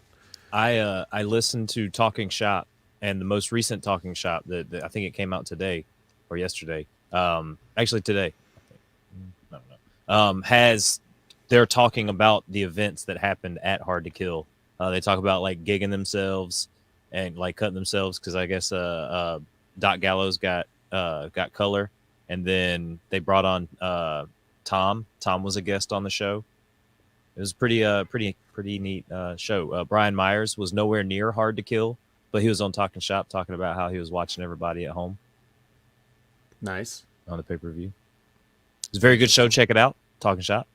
I listened to Talking Shop, and the most recent Talking Shop that I think it came out today or yesterday. Actually today. I don't know. They're talking about the events that happened at Hard to Kill. They talk about like gigging themselves and like cutting themselves because I guess Doc Gallows got color, and then they brought on Tom. Tom was a guest on the show. It was pretty neat show. Brian Myers was nowhere near Hard to Kill, but he was on Talking Shop talking about how he was watching everybody at home. Nice. On the pay-per-view. It's a very good show. Check it out. Talking Shop.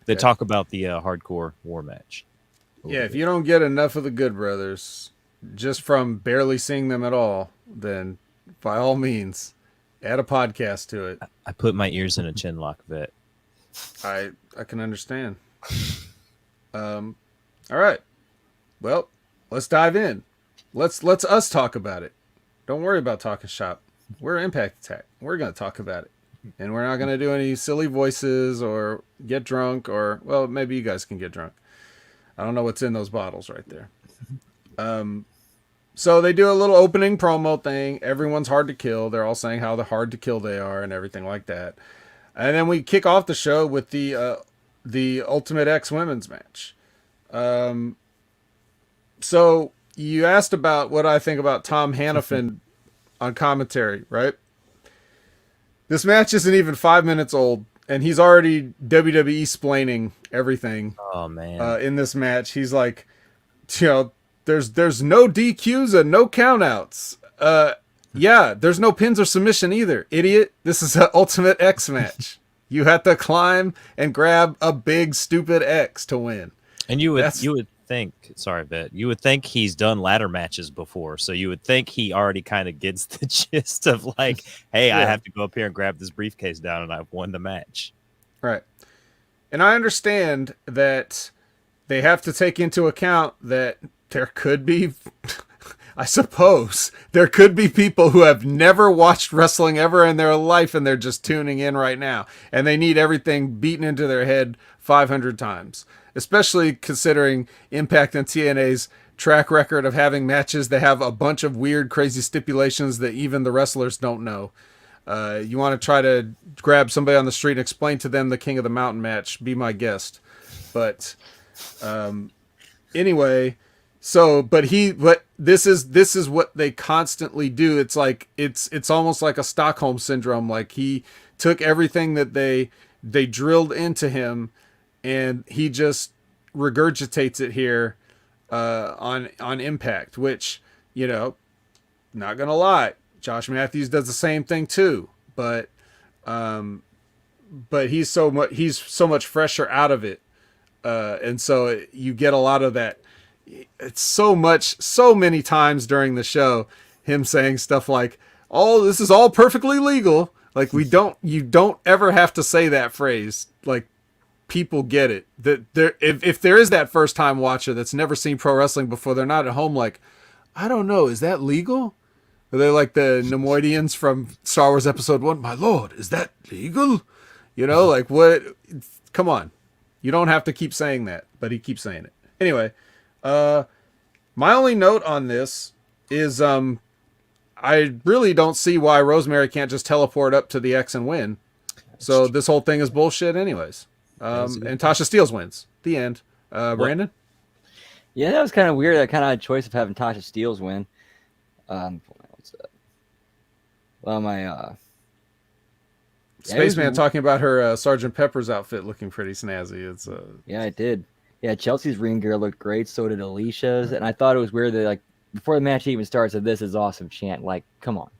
They talk about the hardcore war match. Yeah, if you don't get enough of the Good Brothers just from barely seeing them at all, then by all means, add a podcast to it. I put my ears in a chin lock, Vet. I can understand. All right. Well, let's dive in. Let's us talk about it. Don't worry about Talking Shop. We're Impact Attack. We're going to talk about it. And we're not going to do any silly voices or get drunk or, well, maybe you guys can get drunk. I don't know what's in those bottles right there. So they do a little opening promo thing. Everyone's hard to kill. They're all saying how hard to kill they are and everything like that. And then we kick off the show with the Ultimate X Women's match. So you asked about what I think about Tom Hannafin on commentary, right? This match isn't even 5 minutes old, and he's already WWE splaining everything. Oh man! In this match, he's like, there's no DQs and no countouts. Yeah, there's no pins or submission either, idiot. This is an Ultimate X match. You have to climb and grab a big stupid X to win. And you would think, sorry, Bet, you would think he's done ladder matches before, so you would think he already kind of gets the gist of like, hey, yeah. I have to go up here and grab this briefcase down, and I've won the match. Right. And I understand that they have to take into account that there could be I suppose there could be people who have never watched wrestling ever in their life and they're just tuning in right now and they need everything beaten into their head 500 times, especially considering Impact and TNA's track record of having matches that have a bunch of weird, crazy stipulations that even the wrestlers don't know. You want to try to grab somebody on the street and explain to them the King of the Mountain match, be my guest. But anyway, but this is what they constantly do. It's like it's almost like a Stockholm syndrome. Like he took everything that they drilled into him and he just regurgitates it here on Impact, which, not gonna lie, Josh Matthews does the same thing too, but he's so much fresher out of it, and so you get a lot of that. It's so many times during the show, him saying stuff like, "Oh, this is all perfectly legal." Like you don't ever have to say that phrase. Like people get it. That if there is that first time watcher that's never seen pro wrestling before, they're not at home like, I don't know, is that legal? Are they like the Nemoidians from Star Wars Episode 1? My lord, is that legal? Like what? Come on. You don't have to keep saying that, but he keeps saying it. Anyway, my only note on this is I really don't see why Rosemary can't just teleport up to the X and win. So this whole thing is bullshit anyways. And Tasha Steelz wins. The end. Brandon? Yeah, that was kind of weird. That kind of odd choice of having Tasha Steelz win. What's that? Well, Spaceman talking about her Sergeant Pepper's outfit looking pretty snazzy. It's yeah, it did. Yeah, Chelsea's ring gear looked great. So did Alicia's, and I thought it was weird that like before the match even starts, that "This is awesome" chant. Like, come on.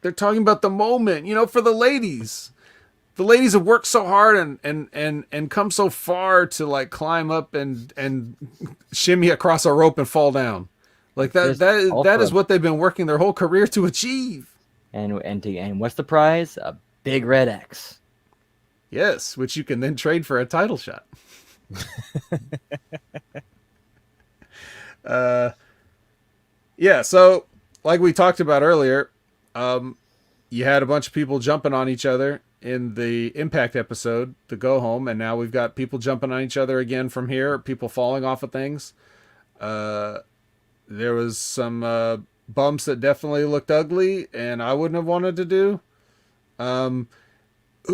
They're talking about the moment, for the ladies. The ladies have worked so hard and come so far to like climb up and shimmy across a rope and fall down. Like that is what they've been working their whole career to achieve. And what's the prize? A big red X. Yes, which you can then trade for a title shot. Yeah, so like we talked about earlier, you had a bunch of people jumping on each other in the Impact episode, the Go Home, and now we've got people jumping on each other again from here, people falling off of things. There was some bumps that definitely looked ugly and I wouldn't have wanted to do.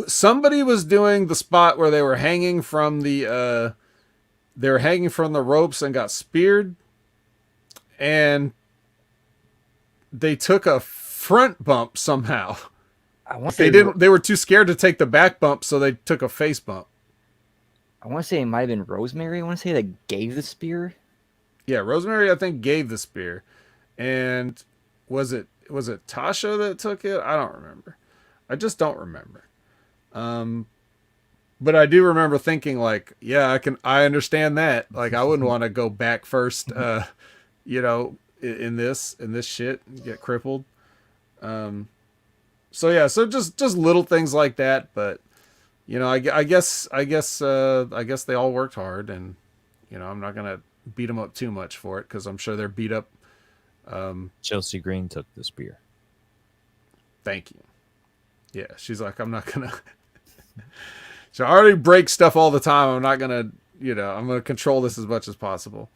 Somebody was doing the spot where they were hanging from the ropes and got speared, and they took a front bump somehow. They were too scared to take the back bump, so they took a face bump. I want to say it might have been Rosemary. I want to say that gave the spear. Yeah, Rosemary, I think, gave the spear. And was it Tasha that took it? I don't remember. I just don't remember. But I do remember thinking like, yeah, I understand that. Like I wouldn't want to go back first, in this shit and get crippled. So yeah, so just little things like that, but I guess they all worked hard, and I'm not gonna beat them up too much for it because I'm sure they're beat up. Chelsea Green took the spear. Thank you. Yeah, she's like, I'm not gonna. So I already break stuff all the time. I'm not gonna, I'm gonna control this as much as possible.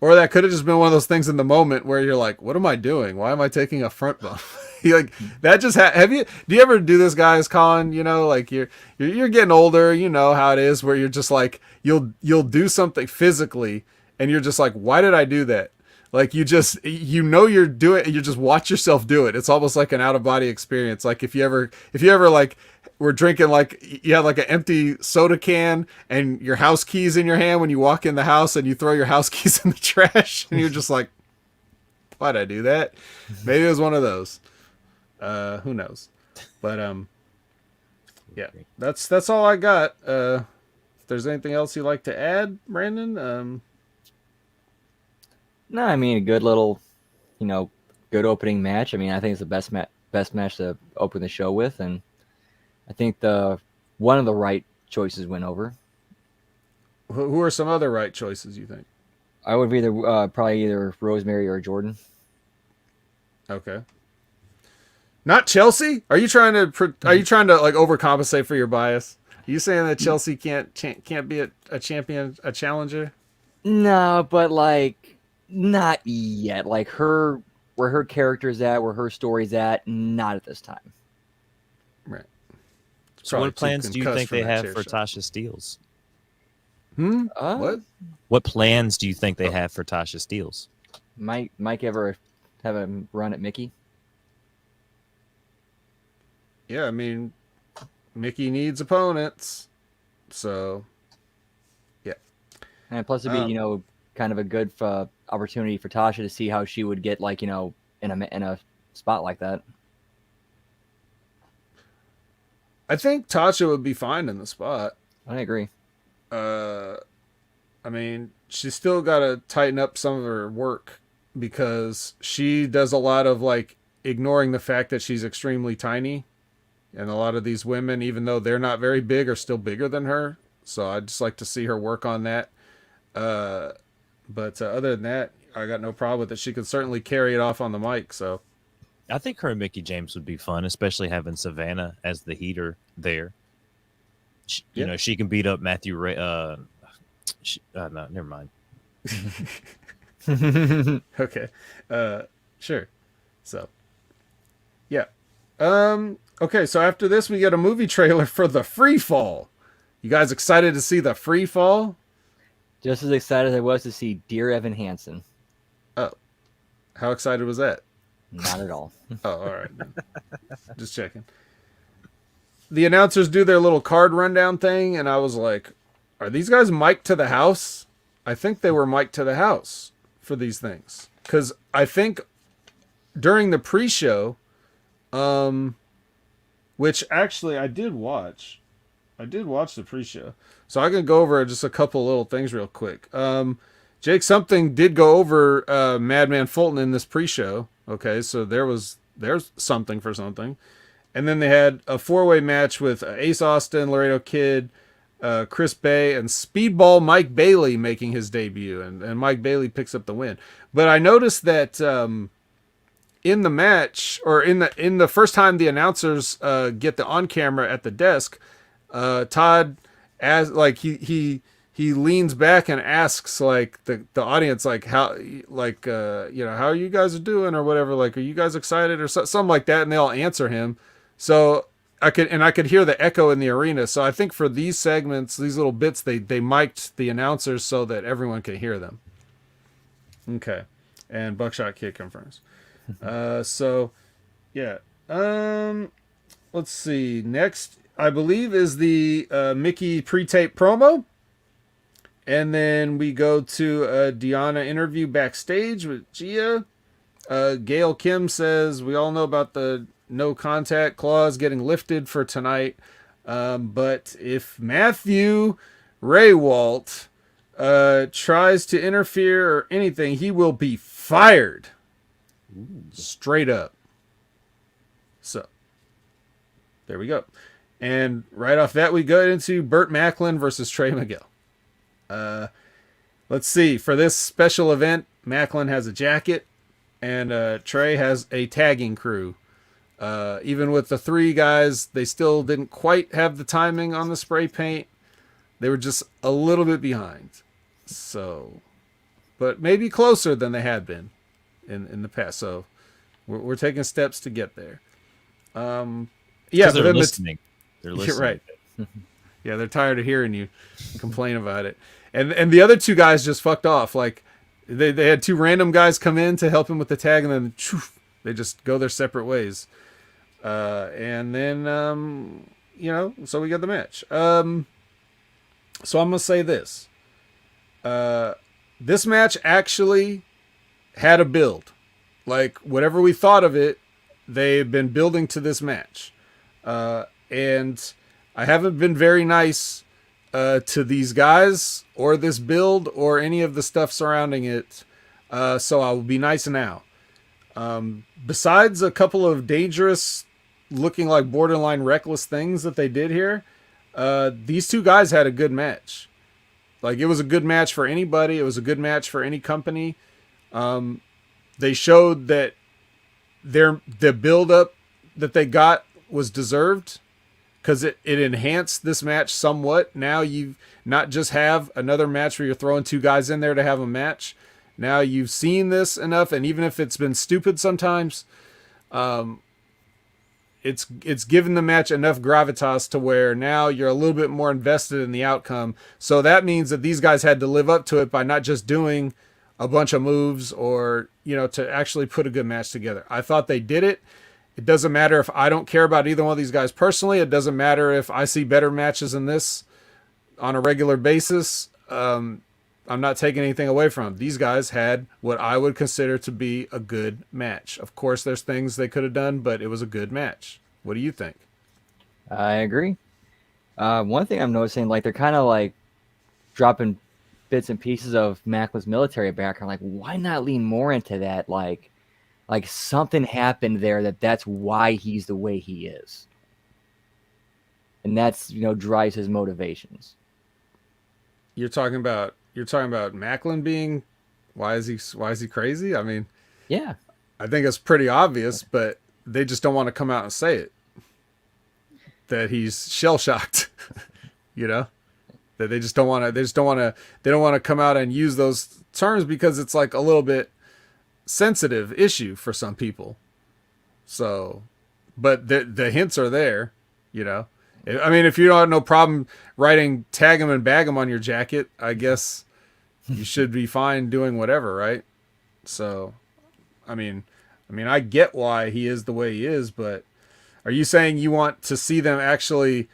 Or that could have just been one of those things in the moment where you're like, what am I doing? Why am I taking a front bump? Like that just do you ever do this, guys, Colin? Like you're getting older, you know how it is where you're just like, you'll do something physically and you're just like, why did I do that? Like you're doing, you just watch yourself do it. It's almost like an out of body experience. Like if you ever like were drinking, like you have like an empty soda can and your house keys in your hand when you walk in the house and you throw your house keys in the trash and you're just like, why'd I do that? Maybe it was one of those. Who knows? But yeah, that's all I got. If there's anything else you'd like to add, Brandon? No, I mean a good little, good opening match. I mean, I think it's the best match to open the show with, and I think one of the right choices went over. Who are some other right choices you think? I would be probably either Rosemary or Jordan. Okay. Not Chelsea? Are you trying to like overcompensate for your bias? Are you saying that Chelsea can't be a champion, a challenger? No, but like not yet. Like where her character's at, where her story's at, not at this time. Right. So Probably what plans too do you concussed think from they that have chair for shot. Tasha Steeles? What? What plans do you think they have for Tasha Steeles? Might Mike ever have a run at Mickey? Yeah, I mean, Mickey needs opponents, so yeah. And plus, it'd be kind of a good opportunity for Tasha to see how she would get like in a spot like that. I think Tasha would be fine in the spot. I agree. I mean, she's still got to tighten up some of her work because she does a lot of like ignoring the fact that she's extremely tiny. And a lot of these women, even though they're not very big, are still bigger than her. So I'd just like to see her work on that. But other than that, I got no problem with it. She could certainly carry it off on the mic. So I think her and Mickey James would be fun, especially having Savannah as the heater there. You know, she can beat up Matthew Ray. No, never mind. Okay. Sure. So, yeah. Okay, so after this, we get a movie trailer for The Free Fall. You guys excited to see The Free Fall? Just as excited as I was to see Dear Evan Hansen. Oh. How excited was that? Not at all. Oh, all right. Just checking. The announcers do their little card rundown thing, and I was like, are these guys mic'd to the house? I think they were mic'd to the house for these things. Because I think during the pre-show, which actually I did watch. I did watch the pre-show. So I can go over just a couple little things real quick. Jake Something did go over Madman Fulton in this pre-show. Okay, so there's something for something. And then they had a 4-way match with Ace Austin, Laredo Kid, Chris Bay, and Speedball Mike Bailey making his debut. And Mike Bailey picks up the win. But I noticed that in the match, or in the first time the announcers get the on camera at the desk, Todd, as like he leans back and asks like the audience like how how you guys are doing or whatever, like are you guys excited or something like that, and they all answer him. So I could hear the echo in the arena. So I think for these segments, these little bits, they mic'd the announcers so that everyone could hear them. Okay, and Buckshot Kid confirms. So yeah. Let's see. Next, I believe, is the Mickey pre-tape promo. And then we go to a Deanna interview backstage with Gia. Gail Kim says, we all know about the no contact clause getting lifted for tonight. But if Matthew Raywalt tries to interfere or anything, he will be fired. Straight up. So, there we go. And right off that, we go into Burt Macklin versus Trey Miguel. Let's see. For this special event, Macklin has a jacket, and Trey has a tagging crew. Even with the 3 guys, they still didn't quite have the timing on the spray paint. They were just a little bit behind. So, but maybe closer than they had been in the past. So, we're taking steps to get there. Yeah, they're listening. They're listening. You're right. Yeah, they're tired of hearing you complain about it. And the other 2 guys just fucked off. Like they had 2 random guys come in to help him with the tag, and then they just go their separate ways. And then so we got the match. So I'm gonna say this. This match actually had a build. Like whatever we thought of it, they've been building to this match. And I haven't been very nice to these guys or this build or any of the stuff surrounding it. So I will be nice now. Besides a couple of dangerous looking like borderline reckless things that they did here, these 2 guys had a good match. Like, it was a good match for anybody. It was a good match for any company. They showed that the build up that they got was deserved, because it enhanced this match somewhat. Now you not just have another match where you're throwing two guys in there to have a match. Now you've seen this enough, and even if it's been stupid sometimes, it's given the match enough gravitas to where now you're a little bit more invested in the outcome. So that means that these guys had to live up to it by not just doing a bunch of moves or, to actually put a good match together. I thought they did it. It doesn't matter if I don't care about either one of these guys personally. It doesn't matter if I see better matches than this on a regular basis. I'm not taking anything away from them. These guys had what I would consider to be a good match. Of course, there's things they could have done, but it was a good match. What do you think? I agree. One thing I'm noticing, like, they're kind of like dropping bits and pieces of Macklin's military background. Like, why not lean more into that? Like something happened there that's why he's the way he is. And that's, drives his motivations. You're talking about Macklin being, why is he crazy? I mean, yeah, I think it's pretty obvious, but they just don't want to come out and say it, that he's shell shocked. That they don't want to come out and use those terms because it's like a little bit sensitive issue for some people. So, but the hints are there, I mean, if you don't have no problem writing tag him and bag him on your jacket, I guess you should be fine doing whatever, right? So, I mean, I get why he is the way he is, but are you saying you want to see them actually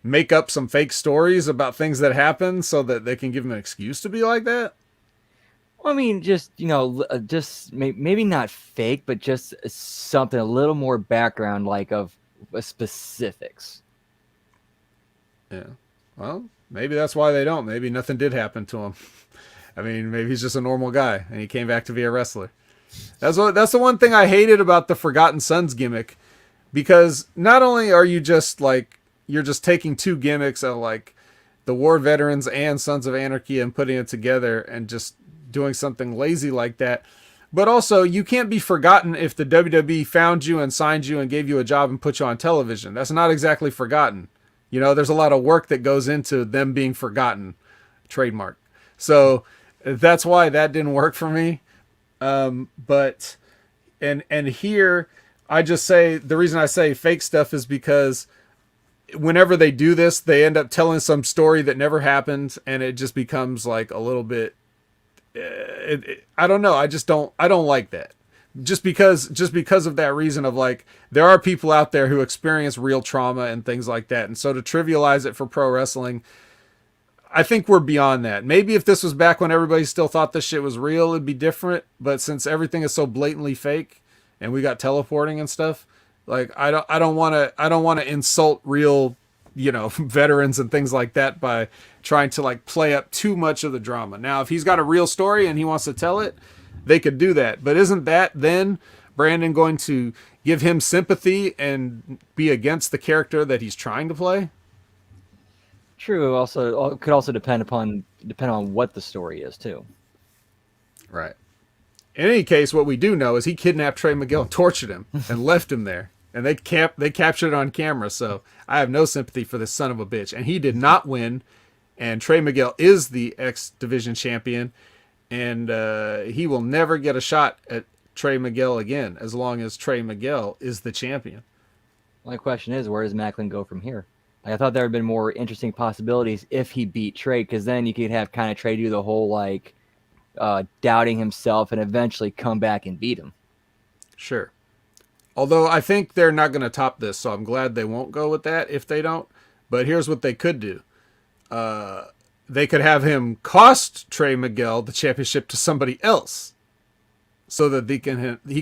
make up some fake stories about things that happen so that they can give him an excuse to be like that? Well, I mean, just, just maybe not fake, but just something, a little more background, like of specifics. Yeah. Well, maybe that's why they don't. Maybe nothing did happen to him. I mean, maybe he's just a normal guy and he came back to be a wrestler. That's the one thing I hated about the Forgotten Sons gimmick, because not only are you just like, you're just taking two gimmicks of like the War Veterans and Sons of Anarchy and putting it together and just doing something lazy like that. But also, you can't be forgotten if the WWE found you and signed you and gave you a job and put you on television. That's not exactly forgotten. There's a lot of work that goes into them being forgotten. Trademark. So that's why that didn't work for me. But here, I just say, the reason I say fake stuff is because whenever they do this, they end up telling some story that never happened, and it just becomes like a little bit, I don't know. I don't like that. Just because of that reason of like, there are people out there who experience real trauma and things like that. And so to trivialize it for pro wrestling, I think we're beyond that. Maybe if this was back when everybody still thought this shit was real, it'd be different. But since everything is so blatantly fake and we got teleporting and stuff, like, I don't want to insult real, veterans and things like that by trying to like play up too much of the drama. Now, if he's got a real story and he wants to tell it, they could do that. But isn't that then Brandon going to give him sympathy and be against the character that he's trying to play? True. Also, could also depend on what the story is too. Right. In any case, what we do know is he kidnapped Trey Miguel and tortured him and left him there. And they captured it on camera. So I have no sympathy for this son of a bitch. And he did not win. And Trey Miguel is the X Division champion. And he will never get a shot at Trey Miguel again as long as Trey Miguel is the champion. My question is, where does Macklin go from here? Like, I thought there would have been more interesting possibilities if he beat Trey, because then you could have kind of Trey do the whole like doubting himself and eventually come back and beat him. Sure. Although I think they're not going to top this, so I'm glad they won't go with that if they don't. But here's what they could do. They could have him cost Trey Miguel the championship to somebody else so that he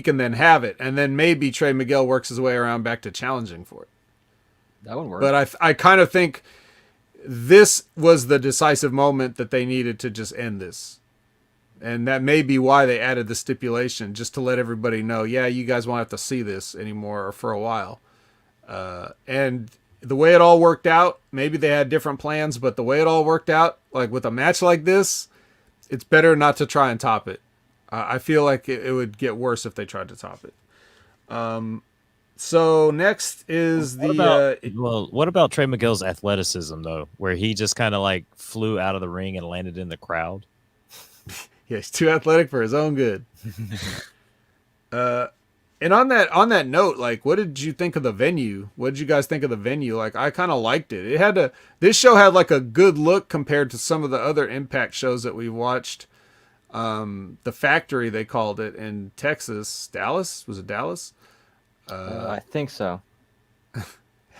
can then have it. And then maybe Trey Miguel works his way around back to challenging for it. That would work. But I kind of think this was the decisive moment that they needed to just end this. And that may be why they added the stipulation, just to let everybody know, yeah, you guys won't have to see this anymore or for a while. And the way it all worked out, maybe they had different plans, but the way it all worked out, like with a match like this, it's better not to try and top it. I feel like it would get worse if they tried to top it. So next is what about Trey Miguel's athleticism though, where he just kind of like flew out of the ring and landed in the crowd? Yeah, he's too athletic for his own good. And on that note, like, what did you think of the venue? What did you guys think of the venue? Like, I kind of liked it. This show had like a good look compared to some of the other Impact shows that we watched. The Factory, they called it, in Texas. Dallas? Was it Dallas? I think so.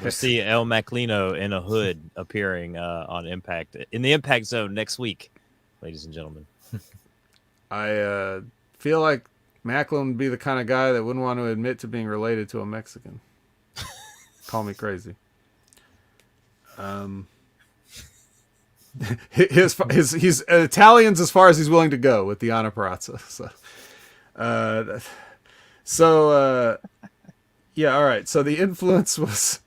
We'll see El Maclino in a hood appearing on Impact in the Impact Zone next week, ladies and gentlemen. I feel like Macklin would be the kind of guy that wouldn't want to admit to being related to a Mexican. Call me crazy. He's Italians as far as he's willing to go with the Anna Parazza. Yeah, all right. So the Influence was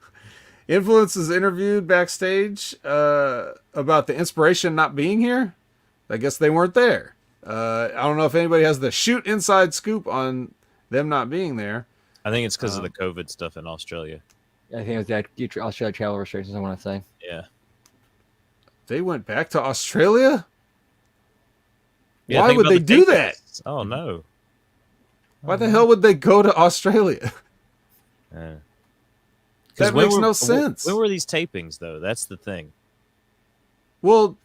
interviewed backstage about the Inspiration not being here. I guess they weren't there. I don't know if anybody has the shoot inside scoop on them not being there. I think it's because of the COVID stuff in Australia. I think it was that Australia travel restrictions, I want to say. Yeah. They went back to Australia? Yeah, why would they do that? Oh, no. Why the hell would they go to Australia? That makes no sense. When were these tapings, though? That's the thing. Well,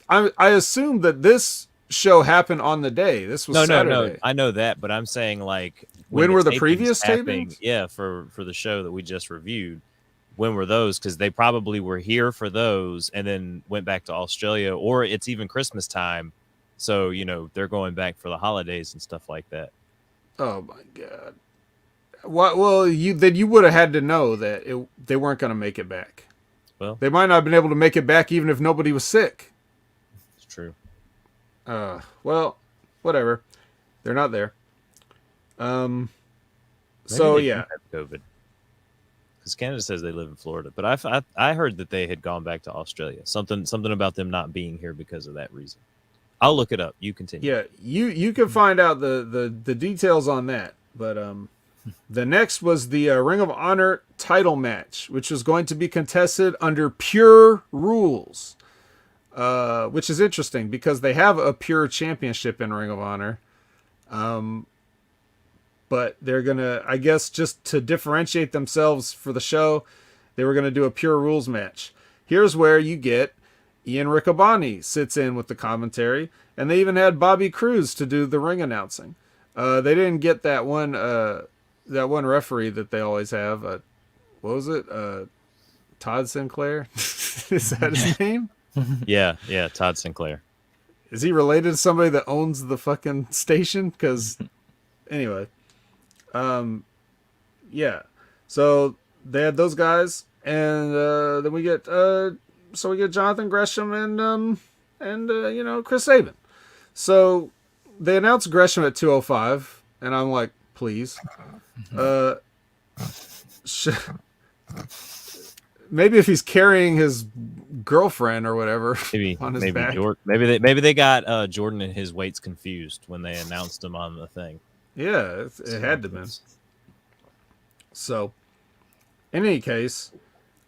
I assume that this show happened on the day. This was Saturday. No. I know that, but I'm saying, like, when were the previous tapings? Yeah, for the show that we just reviewed. When were those? Because they probably were here for those and then went back to Australia, or it's even Christmas time. So, they're going back for the holidays and stuff like that. Oh, my God. Well, you would have had to know that they weren't going to make it back. Well, they might not have been able to make it back even if nobody was sick. It's true. Well, whatever. They're not there. Maybe so they yeah. Have COVID. Because Canada says they live in Florida, but I heard that they had gone back to Australia. Something about them not being here because of that reason. I'll look it up. You continue. Yeah, you can find out the details on that. But the next was the Ring of Honor title match, which was going to be contested under pure rules, which is interesting because they have a pure championship in Ring of Honor. But they're going to, I guess, just to differentiate themselves for the show, they were going to do a pure rules match. Here's where you get Ian Riccaboni sits in with the commentary, and they even had Bobby Cruz to do the ring announcing. They didn't get that one referee that they always have. What was it? Todd Sinclair? Is that his name? Yeah, Todd Sinclair. Is he related to somebody that owns the fucking station? Because anyway. Yeah. So they had those guys, and then we get Jonathan Gresham and Chris Sabin. So they announced Gresham at 205, and I'm like, please. Maybe if he's carrying his girlfriend or whatever on his back. Maybe they got Jordan and his weights confused when they announced him on the thing. Yeah, it had to be. So, in any case,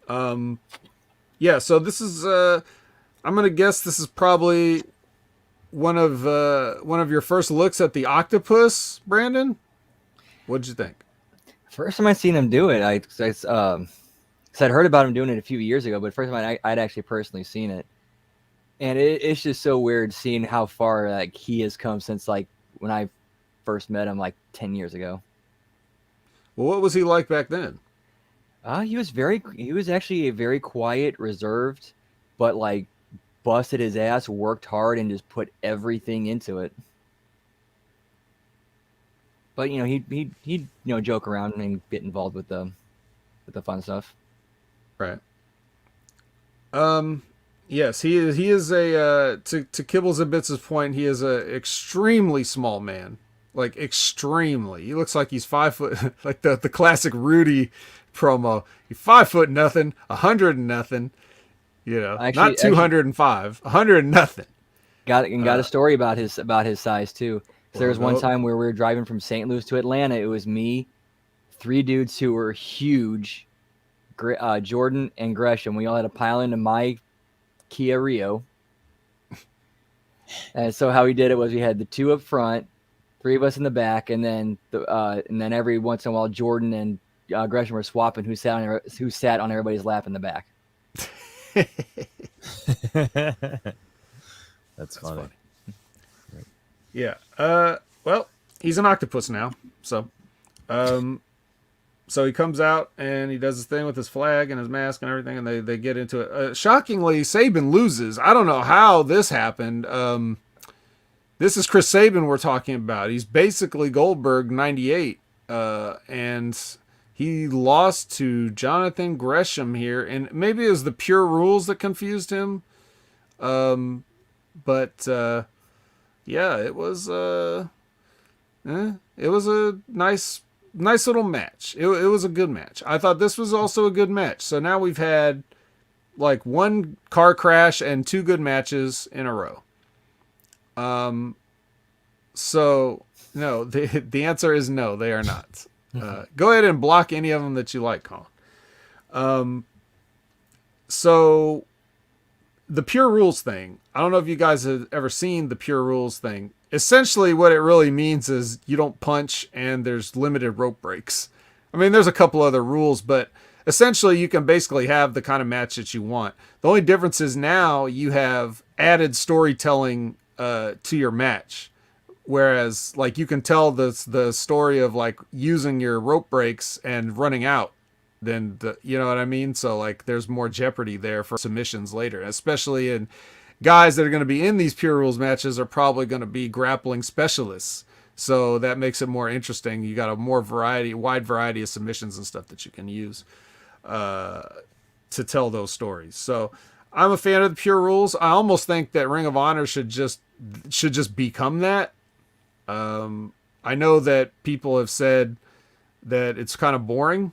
yeah. So this is, I'm gonna guess this is probably one of your first looks at the octopus, Brandon. What'd you think? First time I seen him do it, I'd heard about him doing it a few years ago, but first time I'd actually personally seen it, and it's just so weird seeing how far like he has come since like when I first met him like 10 years ago. Well, what was he like back then? He was actually a very quiet, reserved, but like busted his ass, worked hard, and just put everything into it. But he'd joke around and get involved with the fun stuff. Right. Yes, he is a to Kibbles and Bits' point, he is a extremely small man. Like extremely. He looks like he's 5 foot, like the classic Rudy promo. You're 5 nothing, 100 nothing. You know, not 205, 100 nothing. Got a story about his size too. So there was one time where we were driving from St. Louis to Atlanta. It was me, 3 dudes who were huge, Jordan and Gresham. We all had to pile into my Kia Rio. And so how we did it was we had the 2 up front, 3 of us in the back, and then every once in a while Jordan and Gresham were swapping who sat on everybody's lap in the back. That's funny. Yeah. Well, he's an octopus now, so he comes out and he does his thing with his flag and his mask and everything, and they get into it. Shockingly, Saban loses. I don't know how this happened. This is Chris Saban we're talking about. He's basically Goldberg 98, and he lost to Jonathan Gresham here, and maybe it was the pure rules that confused him. But yeah, it was a nice little match. It was a good match. I thought this was also a good match. So now we've had like 1 car crash and 2 good matches in a row. So no, the answer is no, they are not. Go ahead and block any of them that you like, Colin. So the Pure Rules thing, I don't know if you guys have ever seen the Pure Rules thing. Essentially what it really means is you don't punch and there's limited rope breaks. I mean, there's a couple other rules, but essentially you can basically have the kind of match that you want. The only difference is now you have added storytelling to your match. Whereas like you can tell the story of like using your rope breaks and running out. Then you know what I mean? So like there's more jeopardy there for submissions later, especially in guys that are going to be in these Pure Rules matches are probably going to be grappling specialists. So that makes it more interesting. You got a wide variety of submissions and stuff that you can use to tell those stories. So I'm a fan of the Pure Rules. I almost think that Ring of Honor should just become that. I know that people have said that it's kind of boring,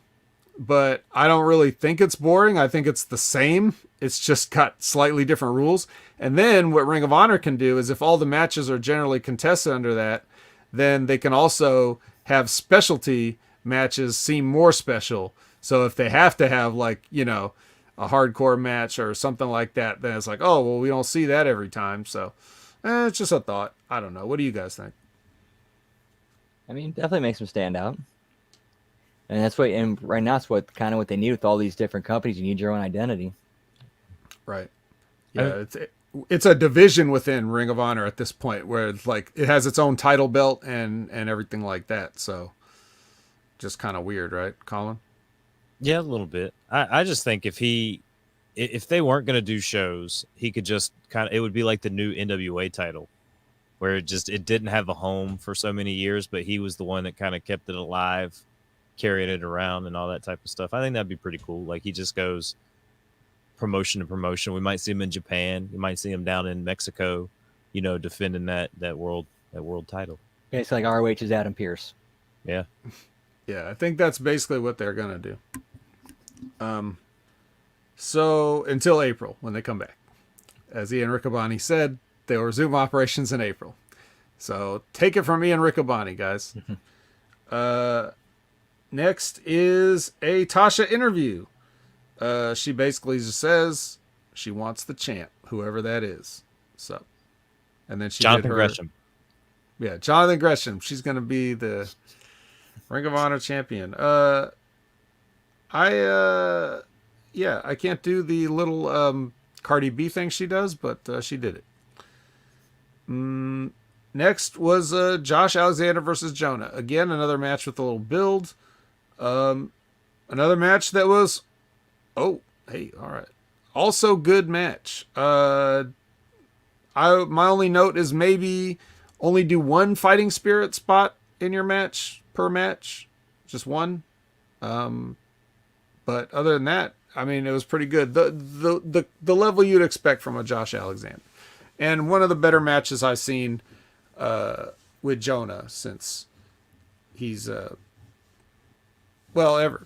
but I don't really think it's boring. I think it's the same. It's just got slightly different rules. And then what Ring of Honor can do is if all the matches are generally contested under that, then they can also have specialty matches seem more special. So if they have to have like, you know, a hardcore match or something like that, then it's like, oh, well, we don't see that every time. So it's just a thought. I don't know. What do you guys think? I mean, definitely makes them stand out. And right now it's what they need with all these different companies. You need your own identity. Right. Yeah, it's a division within Ring of Honor at this point where it's like it has its own title belt and everything like that. So just kind of weird, right, Colin? Yeah, a little bit. I just think if they weren't going to do shows, he could just it would be like the new NWA title where it didn't have a home for so many years, but he was the one that kind of kept it alive, carrying it around and all that type of stuff. I think that'd be pretty cool. Like he just goes promotion to promotion. We might see him in Japan. You might see him down in Mexico, you know, defending that world title. Yeah, it's like ROH's Adam Pearce. Yeah. Yeah, I think that's basically what they're gonna do. So until April when they come back. As Ian Riccaboni said, they'll resume operations in April. So take it from Ian Riccaboni, guys. Next is a Tasha interview. She basically just says she wants the champ, whoever that is. So, and then Jonathan Gresham. Yeah, Jonathan Gresham. She's going to be the Ring of Honor champion. I can't do the little Cardi B thing she does, but she did it. Next was Josh Alexander versus Jonah. Again, another match with a little build. Another match that was, all right. Also good match. My only note is maybe only do one fighting spirit spot in your match per match, just one. But other than that, I mean, it was pretty good. The level you'd expect from a Josh Alexander, and one of the better matches I've seen with Jonah since he's ever.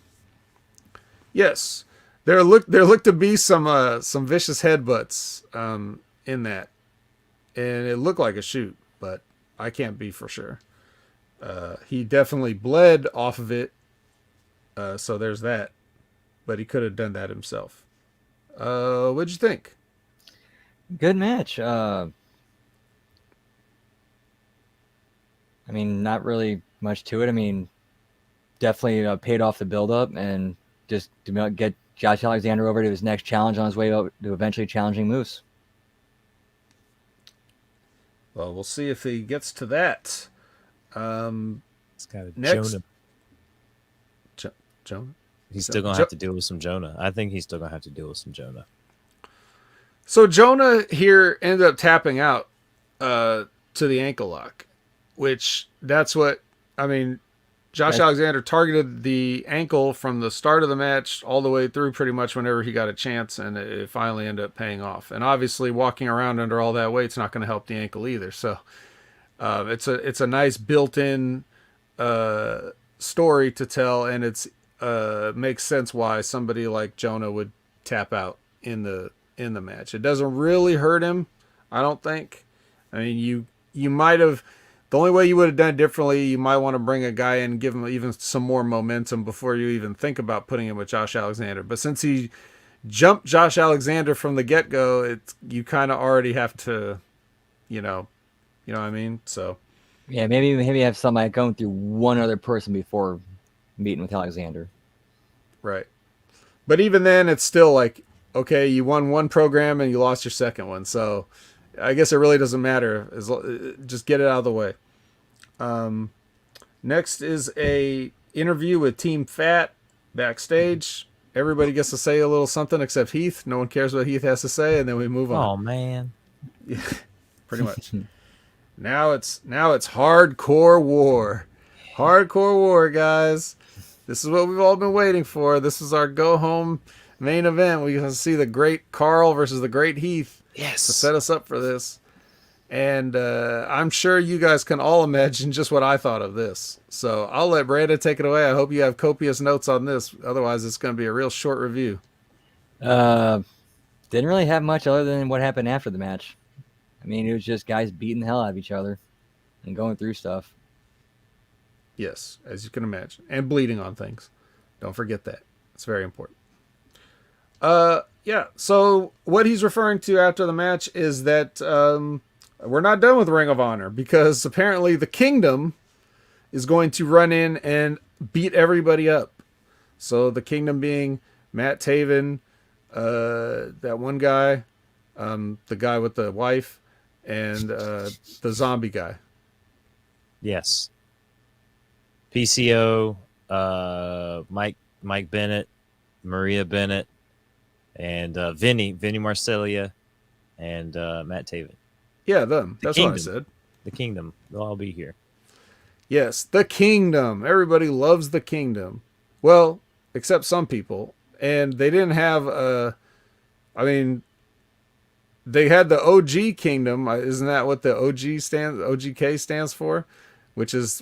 Yes, there looked to be some vicious headbutts in that, and it looked like a shoot, but I can't be for sure. He definitely bled off of it, so there's that. But he could have done that himself. What'd you think? Good match. I mean, not really much to it. I mean, definitely paid off the build-up and just to get Josh Alexander over to his next challenge on his way up to eventually challenging Moose. Well, we'll see if he gets to that. It's got a Next, Jonah. Jonah. He's still gonna have to deal with some Jonah. I think he's still gonna have to deal with some Jonah. So Jonah here ended up tapping out to the ankle lock, which that's what I mean. Josh Alexander targeted the ankle from the start of the match all the way through pretty much whenever he got a chance, and it finally ended up paying off. And obviously walking around under all that weight's not going to help the ankle either. So it's a nice built-in story to tell, and it's makes sense why somebody like Jonah would tap out in the match. It doesn't really hurt him, I don't think. I mean, you might have. The only way you would have done it differently, you might want to bring a guy in and give him even some more momentum before you even think about putting him with Josh Alexander. But since he jumped Josh Alexander from the get-go, you kind of already have to, you know what I mean? So yeah, maybe have somebody going through one other person before meeting with Alexander. Right. But even then, it's still like, okay, you won one program and you lost your second one. So I guess it really doesn't matter. Just get it out of the way. Next is a interview with Team Fat backstage. Everybody gets to say a little something except Heath. No one cares what Heath has to say, and then we move on. Oh man, yeah, pretty much. Now it's hardcore war. Hardcore war, guys. This is what we've all been waiting for. This is our go home main event. We can see the great Carl versus the great Heath. Yes. To set us up for this. And I'm sure you guys can all imagine just what I thought of this. So I'll let Brandon take it away. I hope you have copious notes on this. Otherwise, it's going to be a real short review. Didn't really have much other than what happened after the match. I mean, it was just guys beating the hell out of each other and going through stuff. Yes, as you can imagine. And bleeding on things. Don't forget that. It's very important. Yeah, so what he's referring to after the match is that we're not done with Ring of Honor because apparently the Kingdom is going to run in and beat everybody up. So the Kingdom being Matt Taven, that one guy, the guy with the wife, and the zombie guy. Yes. PCO, Mike Bennett, Maria Bennett, and Vinny Marcellia, and Matt Taven. Yeah, them. That's what I said. The Kingdom. They'll all be here. Yes, the Kingdom. Everybody loves the Kingdom. Well, except some people. And they didn't have I mean, they had the OG Kingdom. Isn't that what the OGK stands for? Which is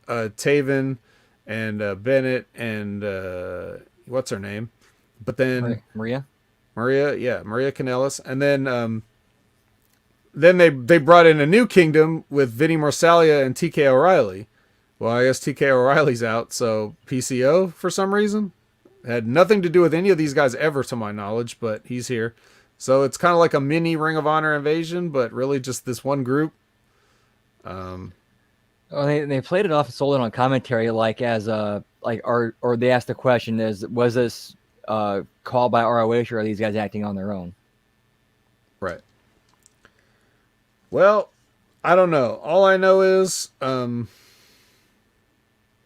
Taven and Bennett and what's her name? But then Maria, yeah, Maria Kanellis, and then they brought in a new Kingdom with Vinny Marsalia and TK O'Reilly. Well, I guess TK O'Reilly's out, so PCO for some reason had nothing to do with any of these guys ever, to my knowledge, but he's here. So it's kind of like a mini Ring of Honor invasion, but really just this one group. Oh, they played it off and sold it on commentary like as or they asked the question was this called by ROH or are these guys acting on their own? Right. Well, I don't know. All I know is I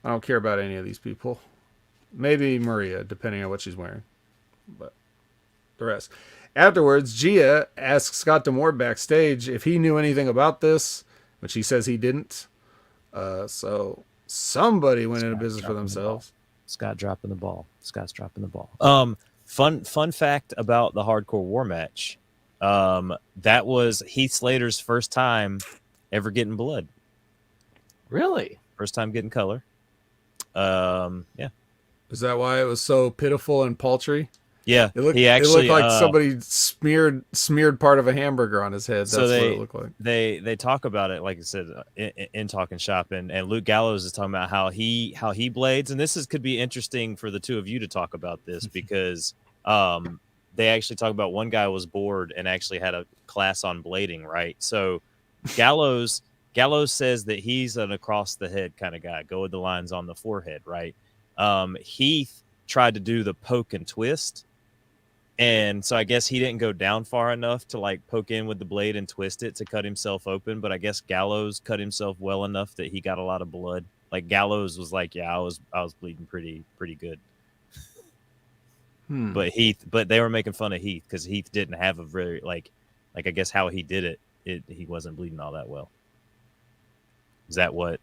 don't care about any of these people. Maybe Maria, depending on what she's wearing. But the rest. Afterwards, Gia asks Scott D'Amore backstage if he knew anything about this, which he says he didn't. So somebody went into business for themselves. Scott dropping the ball. Scott's dropping the ball. Fun fact about the Hardcore War match. That was Heath Slater's first time ever getting blood. Really? First time getting color. Yeah. Is that why it was so pitiful and paltry? Yeah, It looked like somebody smeared part of a hamburger on his head. So That's what it looked like. they talk about it, like I said, in Talking Shop, and Luke Gallows is talking about how he blades, and could be interesting for the two of you to talk about this because they actually talk about one guy was bored and actually had a class on blading, right? So Gallows says that he's an across the head kind of guy, go with the lines on the forehead, right? Heath tried to do the poke and twist. And so I guess he didn't go down far enough to like poke in with the blade and twist it to cut himself open. But I guess Gallows cut himself well enough that he got a lot of blood. Like Gallows was like, yeah, I was bleeding pretty good. But they were making fun of Heath because Heath didn't have a very like I guess how he did it, he wasn't bleeding all that well. Is that what?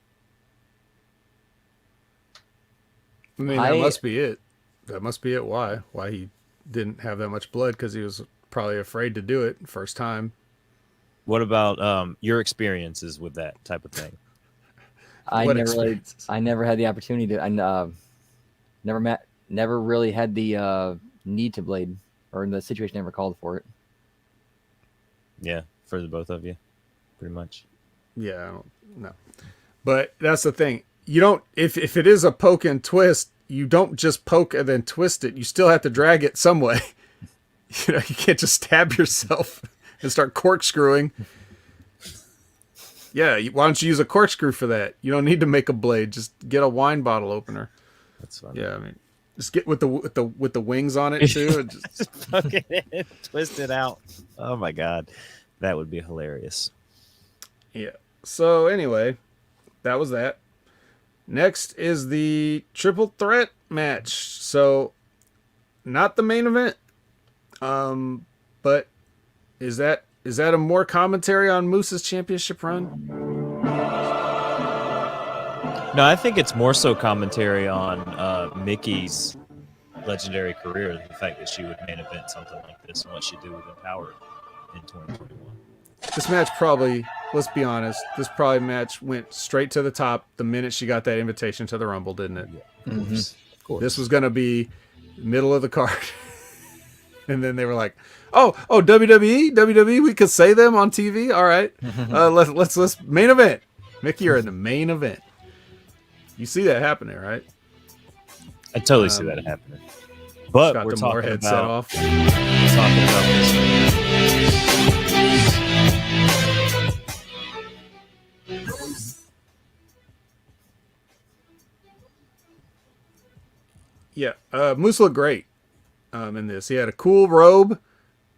I mean, that must be it. That must be it. Why he didn't have that much blood, because he was probably afraid to do it first time. What about your experiences with that type of thing? I never had the opportunity to. I never really had the need to blade, or the situation never called for it. Yeah, for the both of you, pretty much. Yeah, I don't know. But that's the thing. You don't if it is a poke and twist, you don't just poke and then twist it. You still have to drag it some way. You can't just stab yourself and start corkscrewing. Yeah, why don't you use a corkscrew for that? You don't need to make a blade. Just get a wine bottle opener. That's fine. Yeah, I mean, just get with the wings on it too. And just twist it out. Oh my god, that would be hilarious. Yeah. So anyway, that was that. Next is the triple threat match. So, not the main event. But is that a more commentary on Moose's championship run? No, I think it's more so commentary on Mickey's legendary career. The fact that she would main event something like this and what she did with Empowered in 2021. This match probably, let's be honest, match went straight to the top the minute she got that invitation to the Rumble, didn't it? Yeah, of course. This was going to be middle of the card. And then they were like, oh, WWE, we could say them on TV. All right. Let's main event. Mickey, you're in the main event. You see that happening, right? I totally see that happening. But got we're the talking Moorhead about, set off. We're talking about this. Yeah, Moose looked great in this. He had a cool robe,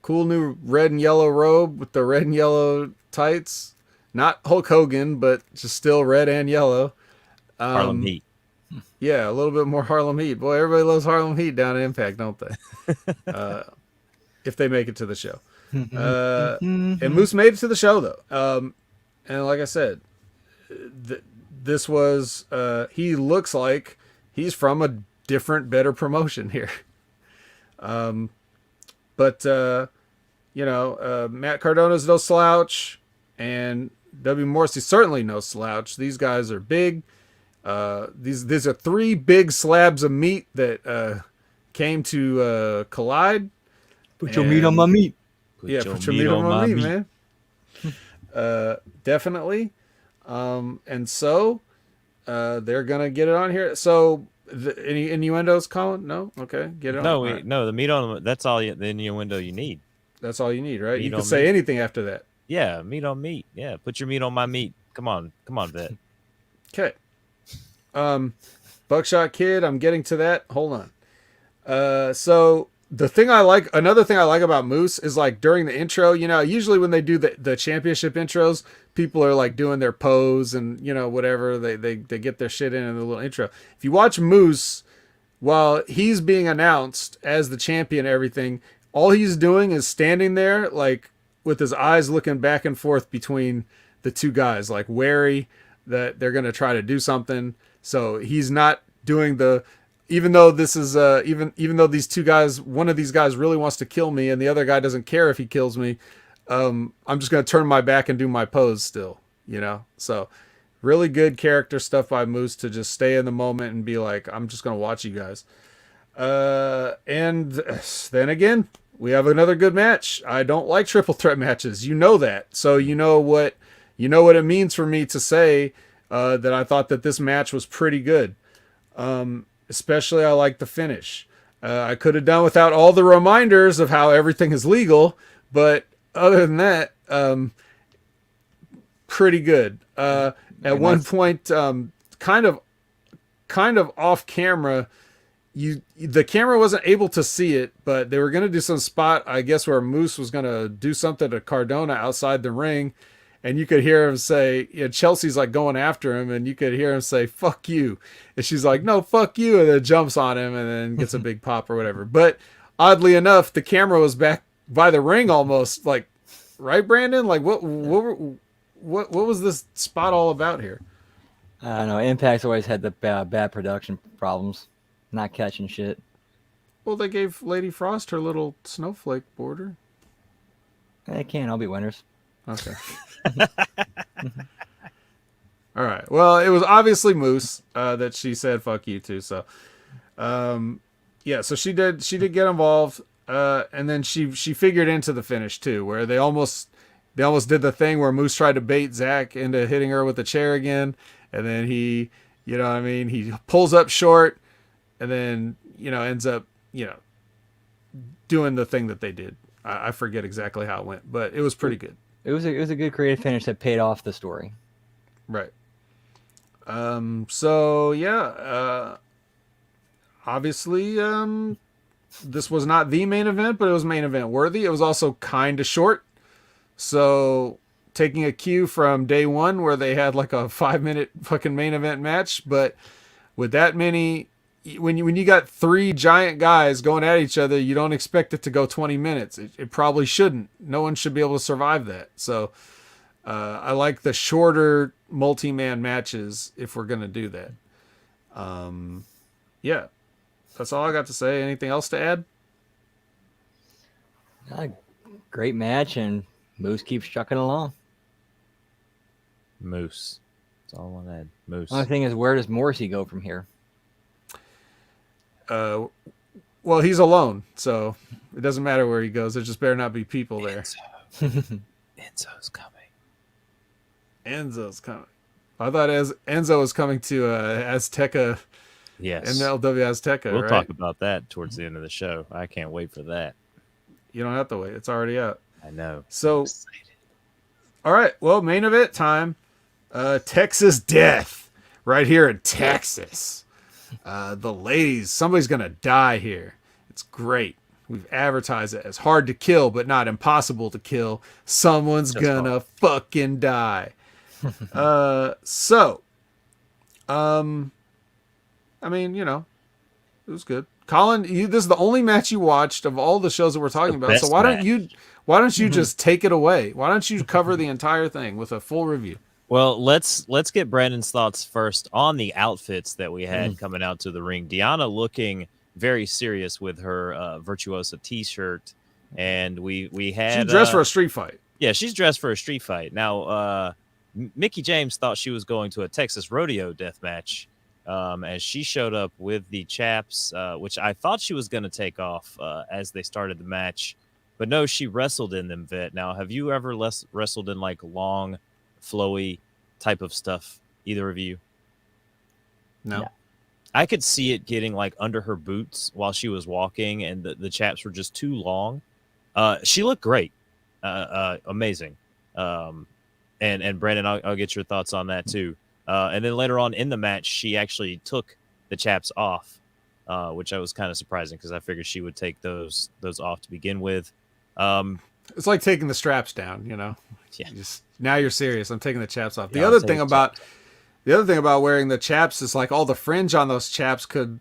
cool new red and yellow robe with the red and yellow tights. Not Hulk Hogan, but just still red and yellow. Harlem Heat. Yeah, a little bit more Harlem Heat. Boy, everybody loves Harlem Heat down at Impact, don't they? If they make it to the show. And Moose made it to the show, though. And like I said, this was, he looks like he's from a different, better promotion here. But Matt Cardona's no slouch, and W. Morrissey certainly no slouch. These guys are big. These are three big slabs of meat that came to collide. Put your meat on my meat. Put your meat on my meat, man. Definitely. And so they're gonna get it on here. So any innuendos, Colin? No. Okay, get it on. No, the meat on that's all. The innuendo you need. That's all you need, right? Meat you can on say meat. anything after that. Yeah, meat on meat. Yeah, put your meat on my meat. Come on, vet. Okay. Buckshot Kid, I'm getting to that. Hold on. So another thing I like about Moose is like during the intro, usually when they do the championship intros, people are like doing their pose and, whatever, they get their shit in the little intro. If you watch Moose while he's being announced as the champion and everything, all he's doing is standing there like with his eyes looking back and forth between the two guys, like wary that they're going to try to do something. So he's not doing even though this is even though these two guys, one of these guys really wants to kill me and the other guy doesn't care if he kills me, I'm just going to turn my back and do my pose still, So Really good character stuff by Moose to just stay in the moment and be like, I'm just gonna watch you guys. And then again, we have another good match. I don't like triple threat matches. You know that. So you know what it means for me to say that I thought that this match was pretty good. Especially I like the finish. I could have done without all the reminders of how everything is legal, but other than that, pretty good. At one point, kind of off camera, the camera wasn't able to see it, but they were going to do some spot, I guess, where Moose was going to do something to Cardona outside the ring, and you could hear him say, Chelsea's like going after him, and you could hear him say, fuck you. And she's like, no, fuck you, and then jumps on him and then gets a big pop or whatever. But oddly enough, the camera was back by the ring almost, like, right, Brandon? Like, what was this spot all about here? I don't know. Impact's always had the bad production problems. Not catching shit. Well, they gave Lady Frost her little snowflake border. They can. I'll be winners. Okay. All right. Well, it was obviously Moose that she said "fuck you" to. So, yeah. So she did get involved, and then she figured into the finish too, where they almost did the thing where Moose tried to bait Zach into hitting her with the chair again, and then he, he pulls up short, and then ends up doing the thing that they did. I forget exactly how it went, but it was pretty good. It was a good creative finish that paid off the story. Right. So yeah, obviously, this was not the main event, but it was main event worthy. It was also kind of short. So taking a cue from day one where they had like a 5-minute fucking main event match, but with that many, when you got 3 giant guys going at each other, you don't expect it to go 20 minutes. It probably shouldn't. No one should be able to survive that. So I like the shorter multi-man matches if we're going to do that. Yeah, that's all I got to say. Anything else to add? Great match, and Moose keeps trucking along. Moose. That's all I want to add. Moose. Only thing is, where does Morrissey go from here? Well, he's alone, so it doesn't matter where he goes. There just better not be people there. Enzo's coming. Enzo's coming. I thought Enzo was coming to Azteca. Yes. MLW Azteca. We'll right? talk about that towards the end of the show. I can't wait for that. You don't have to wait. It's already out. I know. So, I'm excited. all right. Well, main event time. Texas Death. Right here in Texas. The ladies, somebody's going to die here. It's great. We've advertised it as hard to kill, but not impossible to kill. Someone's gonna fucking die. I mean, it was good. Colin, this is the only match you watched of all the shows that we're talking about. So why don't you just take it away? Why don't you cover the entire thing with a full review? Well, let's get Brandon's thoughts first on the outfits that we had coming out to the ring. Deanna looking very serious with her Virtuosa t-shirt, and we had she dressed for a street fight. Yeah, she's dressed for a street fight. Now, Mickie James thought she was going to a Texas rodeo death match, as she showed up with the chaps, which I thought she was going to take off as they started the match, but no, she wrestled in them. Vet. Now, have you ever wrestled in like long, flowy type of stuff, either of you? No. I could see it getting like under her boots while she was walking, and the chaps were just too long. She looked great, amazing. And Brandon, I'll get your thoughts on that too. And then later on in the match, she actually took the chaps off, which I was kind of surprising because I figured she would take those off to begin with. It's like taking the straps down, Yeah. Now you're serious. I'm taking the chaps off. Yeah, The other thing about wearing the chaps is like all the fringe on those chaps could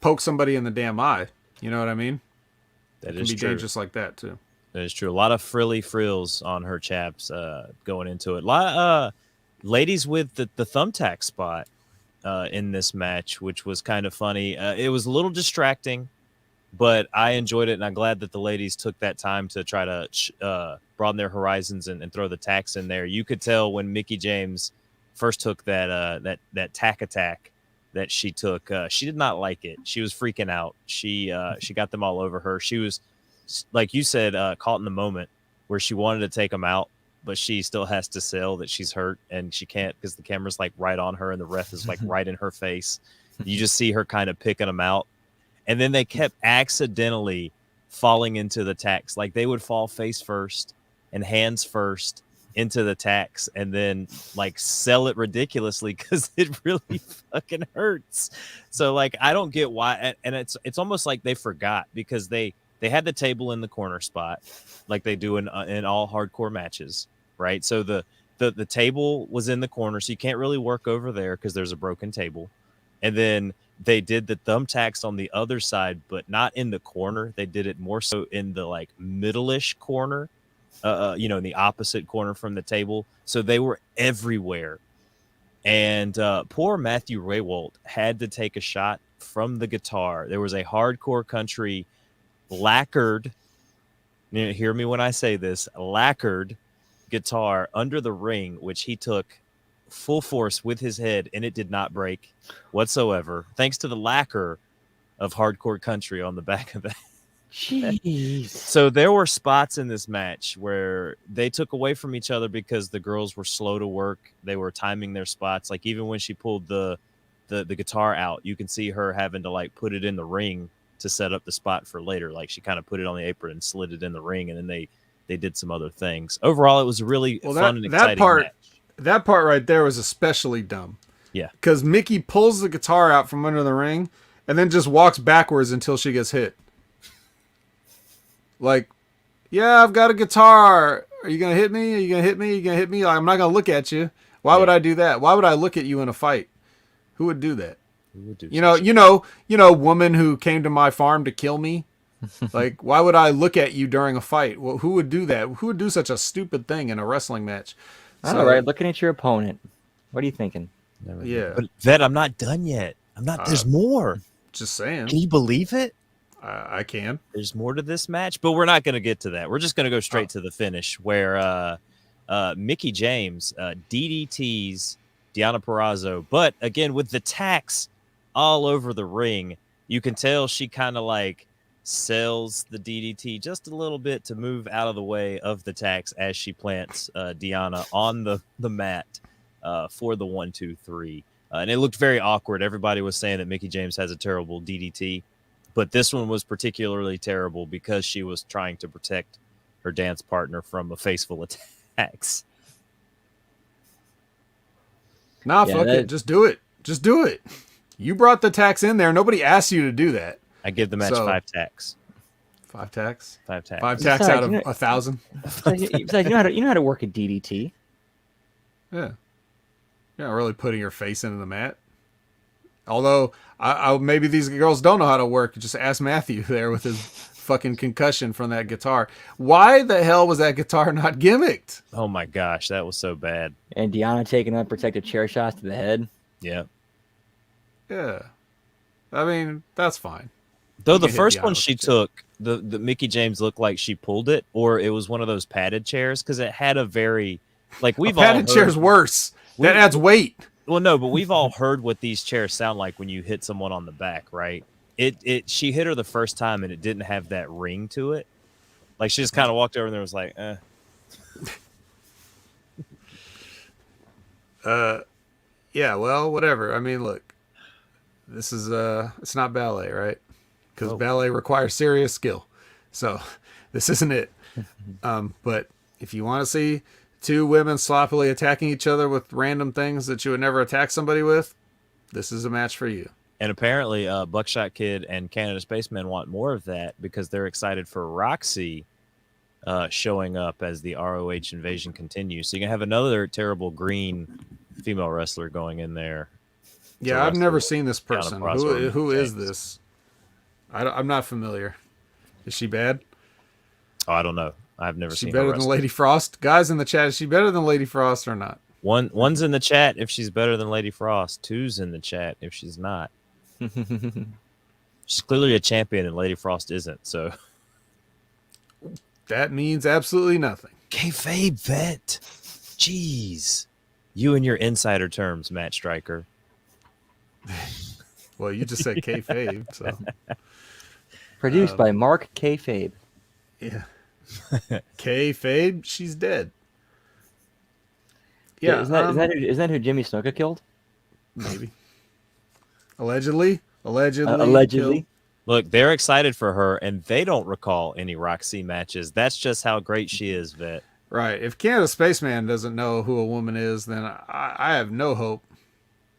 poke somebody in the damn eye. You know what I mean? That It can is be true. dangerous like that too. That is true. A lot of frills on her chaps going into it. Ladies with the thumbtack spot in this match, which was kind of funny. It was a little distracting, but I enjoyed it, and I'm glad that the ladies took that time to try to broaden their horizons and throw the tacks in there. You could tell when Mickie James first took that tack attack that she took, she did not like it. She was freaking out. She got them all over her. She was, like you said, caught in the moment where she wanted to take them out, but she still has to sell that she's hurt and she can't because the camera's like right on her and the ref is like right in her face. You just see her kind of picking them out. And then they kept accidentally falling into the tacks. Like they would fall face first and hands first into the tacks and then like sell it ridiculously because it really fucking hurts. So like I don't get why, and it's almost like they forgot because they had the table in the corner spot like they do in all hardcore matches, right? So the table was in the corner, so you can't really work over there because there's a broken table. And then they did the thumbtacks on the other side, but not in the corner. They did it more so in the like middle-ish corner, in the opposite corner from the table. So they were everywhere. And poor Matthew Raywalt had to take a shot from the guitar. There was a hardcore country lacquered, hear me when I say this, lacquered guitar under the ring, which he took full force with his head, and it did not break whatsoever, thanks to the lacquer of hardcore country on the back of that. Jeez. So there were spots in this match where they took away from each other because the girls were slow to work. They were timing their spots. Like even when she pulled the guitar out, you can see her having to like put it in the ring to set up the spot for later. Like she kind of put it on the apron and slid it in the ring, and then they did some other things. Overall, it was a really fun and exciting match. That part right there was especially dumb. Yeah. Because Mickey pulls the guitar out from under the ring and then just walks backwards until she gets hit. Like, yeah, I've got a guitar. Are you going to hit me? Are you going to hit me? Are you going to hit me? Like, I'm not going to look at you. Why would I do that? Why would I look at you in a fight? Who would do that? Who would do woman who came to my farm to kill me. Like, why would I look at you during a fight? Well, who would do that? Who would do such a stupid thing in a wrestling match? All right, looking at your opponent. What are you thinking? Yeah. But Vet, I'm not done yet. I'm not. There's more. Just saying. Can you believe it? I can. There's more to this match, but we're not going to get to that. We're just going to go straight to the finish where Mickey James DDTs Deonna Purrazzo. But again, with the tacks all over the ring, you can tell she kind of like sells the DDT just a little bit to move out of the way of the tacks as she plants Deonna on the mat for the 1, 2, 3. And it looked very awkward. Everybody was saying that Mickey James has a terrible DDT, but this one was particularly terrible because she was trying to protect her dance partner from a face full of attacks. Nah, fuck it. Just do it. Just do it. You brought the tax in there. Nobody asked you to do that. I give the match 5 tacks. 5 tacks? 5 tacks. 5 tacks out of 1,000? You know how to work a DDT. Yeah. You're not really putting your face into the mat. Although, I maybe these girls don't know how to work. Just ask Matthew there with his fucking concussion from that guitar. Why the hell was that guitar not gimmicked? Oh my gosh, that was so bad. And Deonna taking unprotected chair shots to the head. Yeah. Yeah. I mean, that's fine. Though the first one she took, the Mickey James looked like she pulled it, or it was one of those padded chairs because it had a very we've all padded chair's worse. That adds weight. Well, no, but we've all heard what these chairs sound like when you hit someone on the back, right? She hit her the first time and it didn't have that ring to it. Like she just kind of walked over and there was like, eh. Yeah, well, whatever. I mean, look, this is it's not ballet, right? Because ballet requires serious skill. So this isn't it. But if you want to see two women sloppily attacking each other with random things that you would never attack somebody with, this is a match for you. And apparently Buckshot Kid and Canada Spaceman want more of that because they're excited for Roxy showing up as the ROH invasion continues. So you're going to have another terrible green female wrestler going in there. Yeah, I've never seen this person. Who is this? I'm not familiar. Is she bad? Oh, I don't know. I've never seen her. Is she better than Lady Frost? Guys in the chat, is she better than Lady Frost or not? One's in the chat if she's better than Lady Frost. 2's in the chat if she's not. She's clearly a champion and Lady Frost isn't, so that means absolutely nothing. Kayfabe Vet. Jeez. You and your insider terms, Matt Stryker. Well, you just said kayfabe, so Produced by Mark Kayfabe. yeah. Kayfabe, she's dead. Yeah, Isn't that who Jimmy Snuka killed? maybe. Allegedly. Allegedly. Look, they're excited for her, and they don't recall any Roxy matches. That's just how great she is, Vet. Right. If Canada Spaceman doesn't know who a woman is, then I have no hope.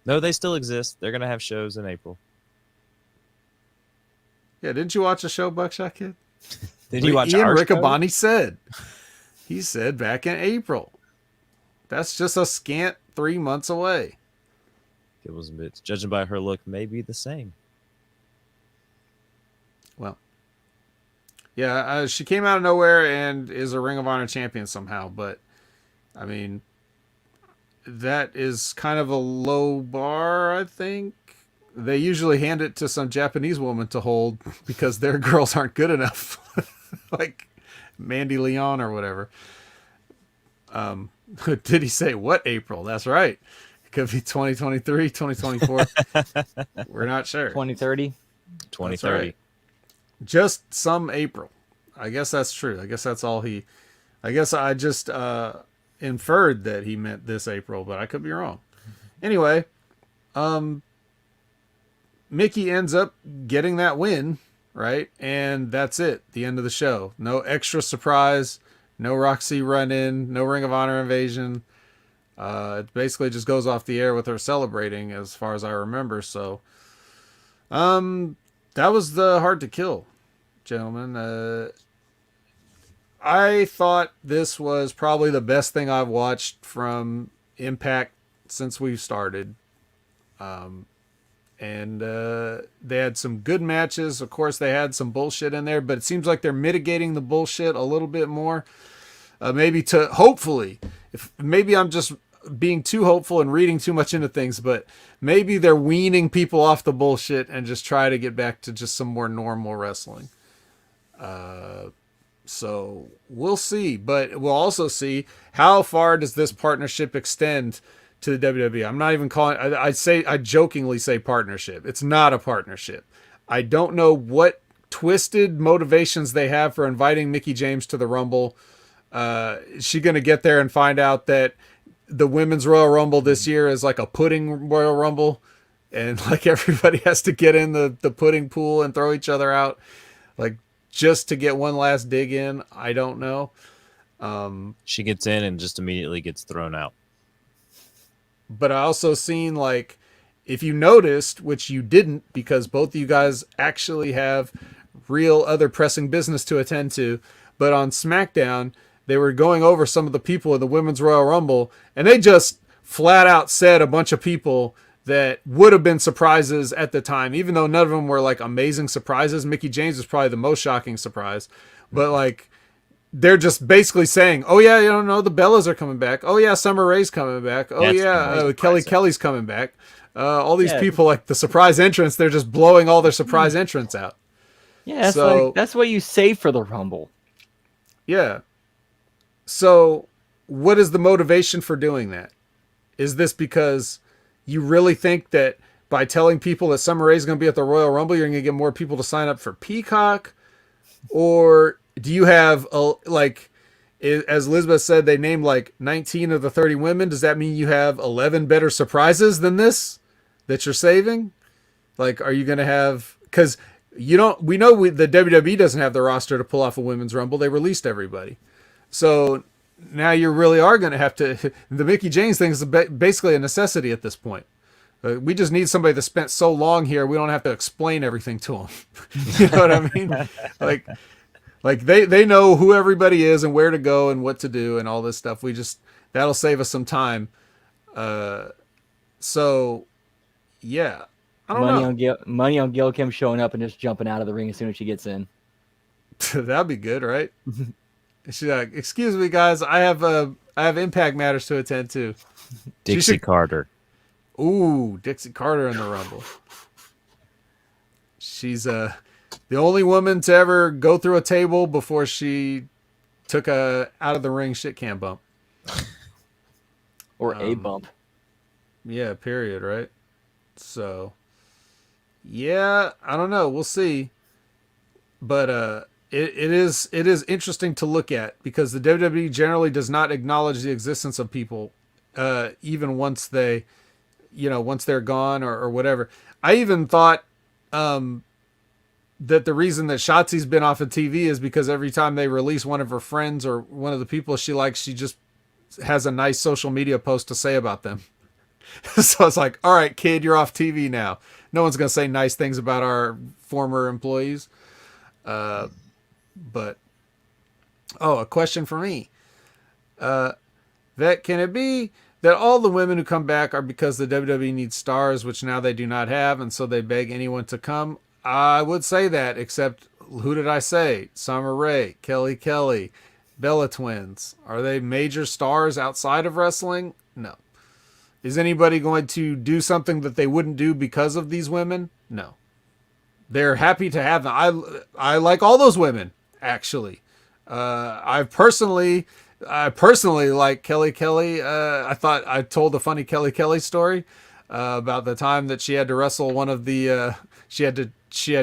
No, they still exist. They're going to have shows in April. Yeah, didn't you watch the show, Buckshot Kid? Did you watch Ian our show? Riccaboni said. He said back in April. That's just a scant 3 months away. Kibbles and Bits, judging by her look, may be the same. Well, yeah, she came out of nowhere and is a Ring of Honor champion somehow. But, I mean, that is kind of a low bar, I think. They usually hand it to some Japanese woman to hold because their girls aren't good enough. Like Mandy Leon or whatever. Did he say what April? That's right. It could be 2023, 2024. We're not sure. 2030. 2030. Right. Just some April. I guess that's true. I guess that's all he... I guess I just inferred that he meant this April, but I could be wrong. Anyway, Mickey ends up getting that win, right? And that's it. The end of the show. No extra surprise. No Roxy run-in. No Ring of Honor invasion. It basically just goes off the air with her celebrating, as far as I remember. So, that was the Hard to Kill, gentlemen. I thought this was probably the best thing I've watched from Impact since we've started. And they had some good matches. Of course, they had some bullshit in there, but it seems like they're mitigating the bullshit a little bit more. Maybe to hopefully, maybe I'm just being too hopeful and reading too much into things, but maybe they're weaning people off the bullshit and just try to get back to just some more normal wrestling. So we'll see, but we'll also see how far does this partnership extend to the WWE. I'm not even calling I jokingly say partnership. It's not a partnership. I don't know what twisted motivations they have for inviting Mickie James to the Rumble. Is she going to get there and find out that the Women's Royal Rumble this year is like a pudding Royal Rumble and like everybody has to get in the pudding pool and throw each other out, like just to get one last dig in? I don't know. She gets in and just immediately gets thrown out. But I also seen, like, if you noticed, which you didn't because both of you guys actually have real other pressing business to attend to, but on SmackDown, they were going over some of the people in the Women's Royal Rumble, and they just flat out said a bunch of people that would have been surprises at the time, even though none of them were, like, amazing surprises. Mickie James was probably the most shocking surprise. But, like, they're just basically saying, oh, yeah, you don't know, the Bellas are coming back. Oh, yeah, Summer Rae's coming back. Oh, yeah, Kelly's coming back. All these people, like, the surprise entrance, they're just blowing all their surprise entrance out. Yeah, that's what you save for the Rumble. Yeah. So what is the motivation for doing that? Is this because you really think that by telling people that Summer Rae is going to be at the Royal Rumble, you're going to get more people to sign up for Peacock? Or do you have, as Elizabeth said, they named like 19 of the 30 women. Does that mean you have 11 better surprises than this that you're saving? Like, are you going to have, because we know the WWE doesn't have the roster to pull off a Women's Rumble. They released everybody. So now you really are going to have to, the Mickie James thing is basically a necessity at this point. We just need somebody that spent so long here, we don't have to explain everything to them. You know what I mean? Like they know who everybody is and where to go and what to do and all this stuff. That'll save us some time. So yeah, I don't know. Money on Gail Kim showing up and just jumping out of the ring as soon as she gets in. That'd be good, right? She's like, excuse me, guys, I have Impact matters to attend to. Dixie Carter. Ooh, Dixie Carter in the Rumble. She's the only woman to ever go through a table before she took a out of the ring shit can bump. Or a bump. Yeah, period, right? So, yeah, I don't know. We'll see. But it is interesting to look at because the WWE generally does not acknowledge the existence of people, even once they, once they're gone or whatever. I even thought that the reason that Shotzi's been off of TV is because every time they release one of her friends or one of the people she likes, she just has a nice social media post to say about them. So it's like, all right, kid, you're off TV now. No one's going to say nice things about our former employees. But, a question for me. That can it be that all the women who come back are because the WWE needs stars, which now they do not have, and so they beg anyone to come? I would say that, except who did I say? Summer Rae, Kelly, Bella Twins. Are they major stars outside of wrestling? No. Is anybody going to do something that they wouldn't do because of these women? No. They're happy to have them. I like all those women, actually. I personally like Kelly. I thought I told a funny Kelly story about the time that she had to wrestle one of the she had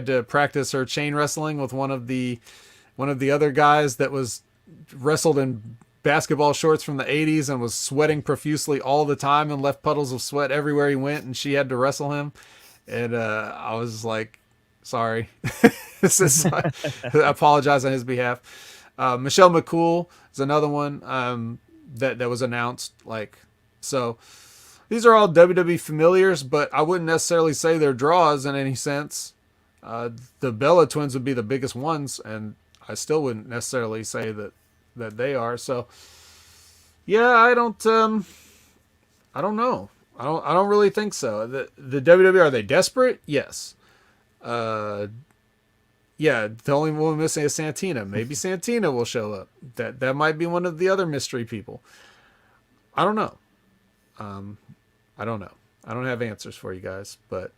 to practice her chain wrestling with one of the other guys that was wrestled in basketball shorts from the 80s and was sweating profusely all the time and left puddles of sweat everywhere he went, and she had to wrestle him. And I was like, sorry. I apologize on his behalf. Michelle McCool is another one that was announced. So these are all WWE familiars, but I wouldn't necessarily say they're draws in any sense. The Bella Twins would be the biggest ones, and I still wouldn't necessarily say that they are. So yeah, I don't know. I don't really think so. The WWE, are they desperate? Yes. Yeah, the only one missing is Santina. Maybe Santina will show up. That might be one of the other mystery people. I don't know. I don't know. I don't have answers for you guys, but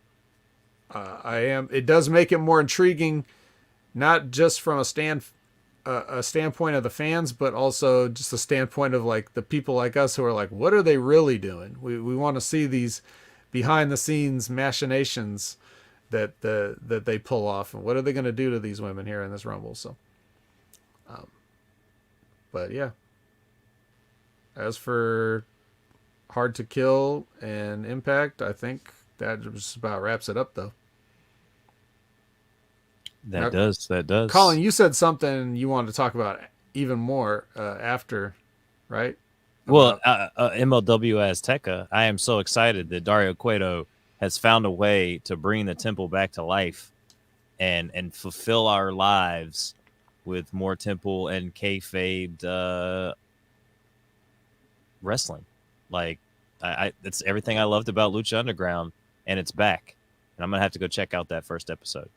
it does make it more intriguing, not just from a standpoint of the fans, but also just a standpoint of like the people like us who are like, what are they really doing? We want to see these behind the scenes machinations that they pull off, and what are they going to do to these women here in this Rumble? So, but yeah. As for Hard to Kill and Impact, I think that just about wraps it up, though. That does. Colin, you said something you wanted to talk about even more after, right? Well, MLW Azteca, I am so excited that Dario Cueto has found a way to bring the temple back to life and fulfill our lives with more temple and kayfabe wrestling. Like, it's everything I loved about Lucha Underground, and it's back. And I'm going to have to go check out that first episode.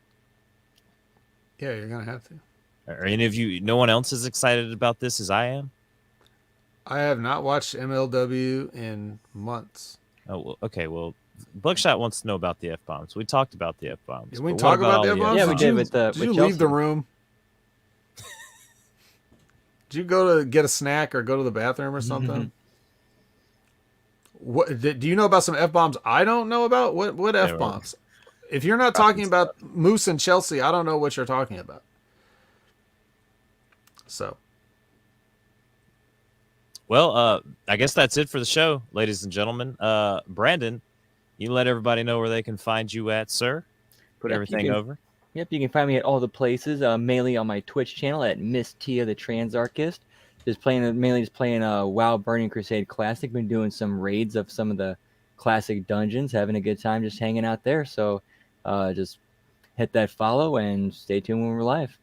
Yeah, you're going to have to. Are any of you, no one else is excited about this as I am? I have not watched MLW in months. Oh, well, okay. Well, Buckshot wants to know about the F-bombs. We talked about the F-bombs. Did we talk about the F-bombs? Yeah, we did with Did you leave the room? Did you go to get a snack or go to the bathroom or something? What do you know about some F-bombs I don't know about? What F-bombs? If you're not talking about Moose and Chelsea, I don't know what you're talking about. So. Well, I guess that's it for the show, ladies and gentlemen. Brandon, you let everybody know where they can find you at, sir. Put everything over. Yep, you can find me at all the places, mainly on my Twitch channel at Miss Tia the Transarchist. Mainly playing WoW Burning Crusade Classic. Been doing some raids of some of the classic dungeons, having a good time just hanging out there. So just hit that follow and stay tuned when we're live.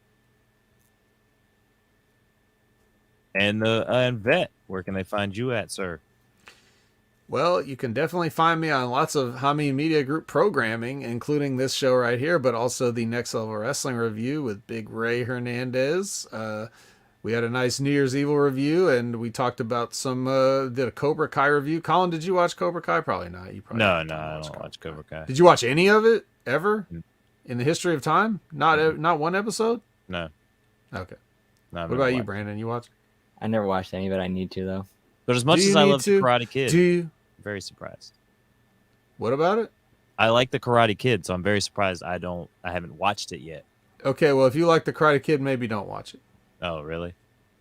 And Vet, where can they find you at, sir? Well, you can definitely find me on lots of Hameen Media Group programming, including this show right here, but also the Next Level Wrestling review with Big Ray Hernandez. We had a nice New Year's Evil review, and we talked about did a Cobra Kai review. Colin, did you watch Cobra Kai? Probably not. You probably No, I don't watch Cobra Kai. Did you watch any of it ever in the history of time? Not one episode? No. Okay. No, what about you, Brandon? You watch? I never watched any of it. I need to, though. But as much Do you as I need love the to? Karate Kid, Do you? I'm very surprised. What about it? I like the Karate Kid, so I'm very surprised I haven't watched it yet. Okay, well, if you like the Karate Kid, maybe don't watch it. Oh, really?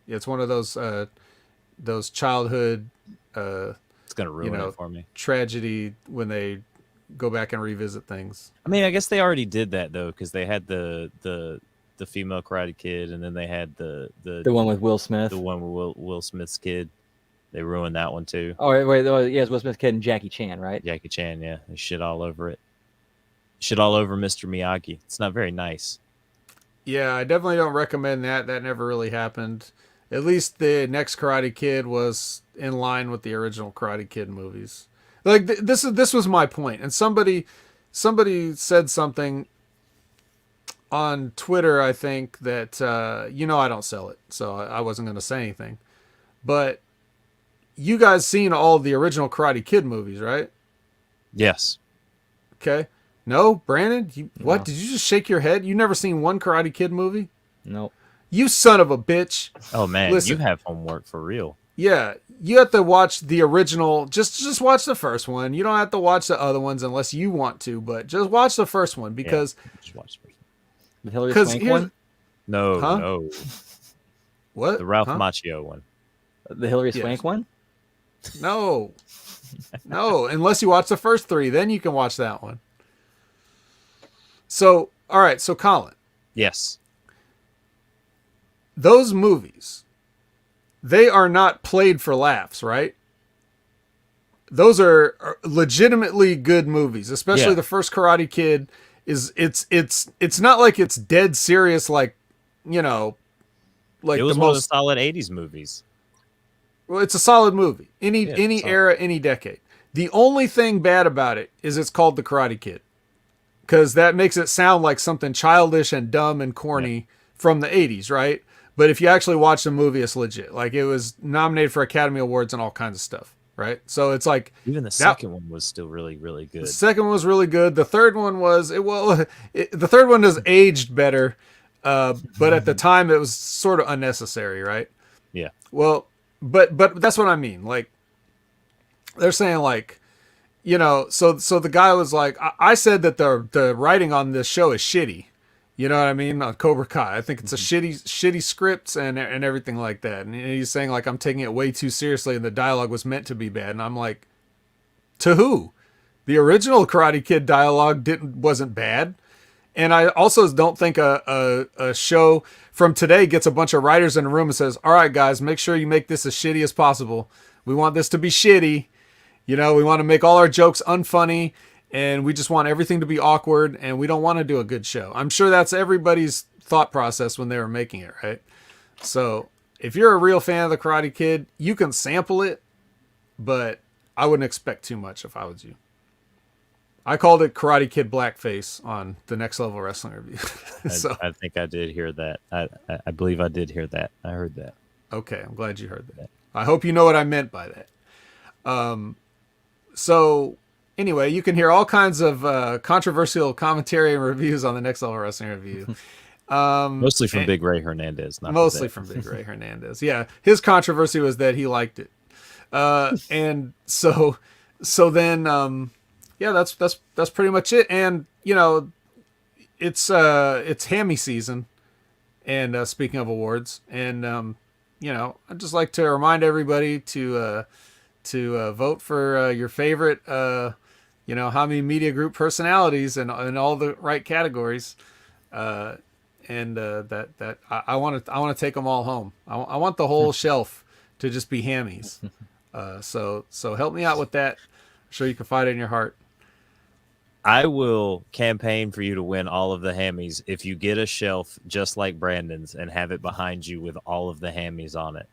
It's one of those childhood, It's gonna ruin know, it for me. tragedy when they go back and revisit things. I mean, I guess they already did that though, because they had the female Karate Kid, and then they had the one with Will Smith. the one with Will Smith's kid. They ruined that one too. Oh wait, yeah, it's Will Smith's kid and Jackie Chan, right? Jackie Chan, yeah, they shit all over it. Shit all over Mr. Miyagi. It's not very nice. Yeah, I definitely don't recommend that. That never really happened. At least the next Karate Kid was in line with the original Karate Kid movies. Like this was my point. And somebody said something on Twitter, I think, that I don't sell it, so I wasn't going to say anything. But you guys seen all the original Karate Kid movies, right? Yes. Okay. No, Brandon, what? No. Did you just shake your head? You never seen one Karate Kid movie? Nope. You son of a bitch. Oh man, Listen. you have homework for real. Yeah, you have to watch the original. Just watch the first one. You don't have to watch the other ones unless you want to, but just watch the first one because Just watch it. The Hillary 'cause Swank here's- one? No, Huh? no, what? the Ralph Huh? Macchio one. The Hillary Yes. Swank one? No. No, unless you watch the first three, then you can watch that one. So, all right, so Colin, Yes. those movies, they are not played for laughs, right? Those are legitimately good movies, especially Yeah. the first Karate Kid it's not like it's dead serious like, like It was the one of the most solid '80s movies. well, it's a solid movie. Any Yeah, any solid. era, any decade. The only thing bad about it is it's called The Karate Kid. Cuz that makes it sound like something childish and dumb and corny from the 80s, right? But if you actually watch the movie, it's legit. Like it was nominated for Academy Awards and all kinds of stuff, right? So it's like Even the second one was still really, really good. the second one was really good. The third one was the third one has aged better, but at the time it was sort of unnecessary, right? Yeah. Well, but that's what I mean. Like they're saying like, so the guy was like, I said that the writing on this show is shitty. You know what I mean? On Cobra Kai, I think it's a shitty scripts and everything like that. And he's saying like I'm taking it way too seriously, and the dialogue was meant to be bad. And I'm like, to who? The original Karate Kid dialogue wasn't bad. And I also don't think a show from today gets a bunch of writers in a room and says, all right, guys, make sure you make this as shitty as possible. We want this to be shitty. We want to make all our jokes unfunny, and we just want everything to be awkward, and we don't want to do a good show. I'm sure that's everybody's thought process when they were making it, right? So if you're a real fan of the Karate Kid, you can sample it, but I wouldn't expect too much if I was you. I called it Karate Kid Blackface on the Next Level Wrestling review. So I think I did hear that. I believe I did hear that. I heard that. okay, I'm glad you heard that. I hope you know what I meant by that. So anyway, you can hear all kinds of controversial commentary and reviews on the Next Level Wrestling review. Mostly from and- Big Ray Hernandez. Not Mostly Vivek. from Big Ray Hernandez. Yeah, his controversy was that he liked it, and so then yeah, that's pretty much it. And it's Hammy season, and speaking of awards, and I'd just like to remind everybody to vote for your favorite Hammy Media Group personalities in all the right categories. And that I want to take them all home. I want the whole shelf to just be hammies. So help me out with that. I'm sure you can find it in your heart. I will campaign for you to win all of the hammies if you get a shelf just like Brandon's and have it behind you with all of the hammies on it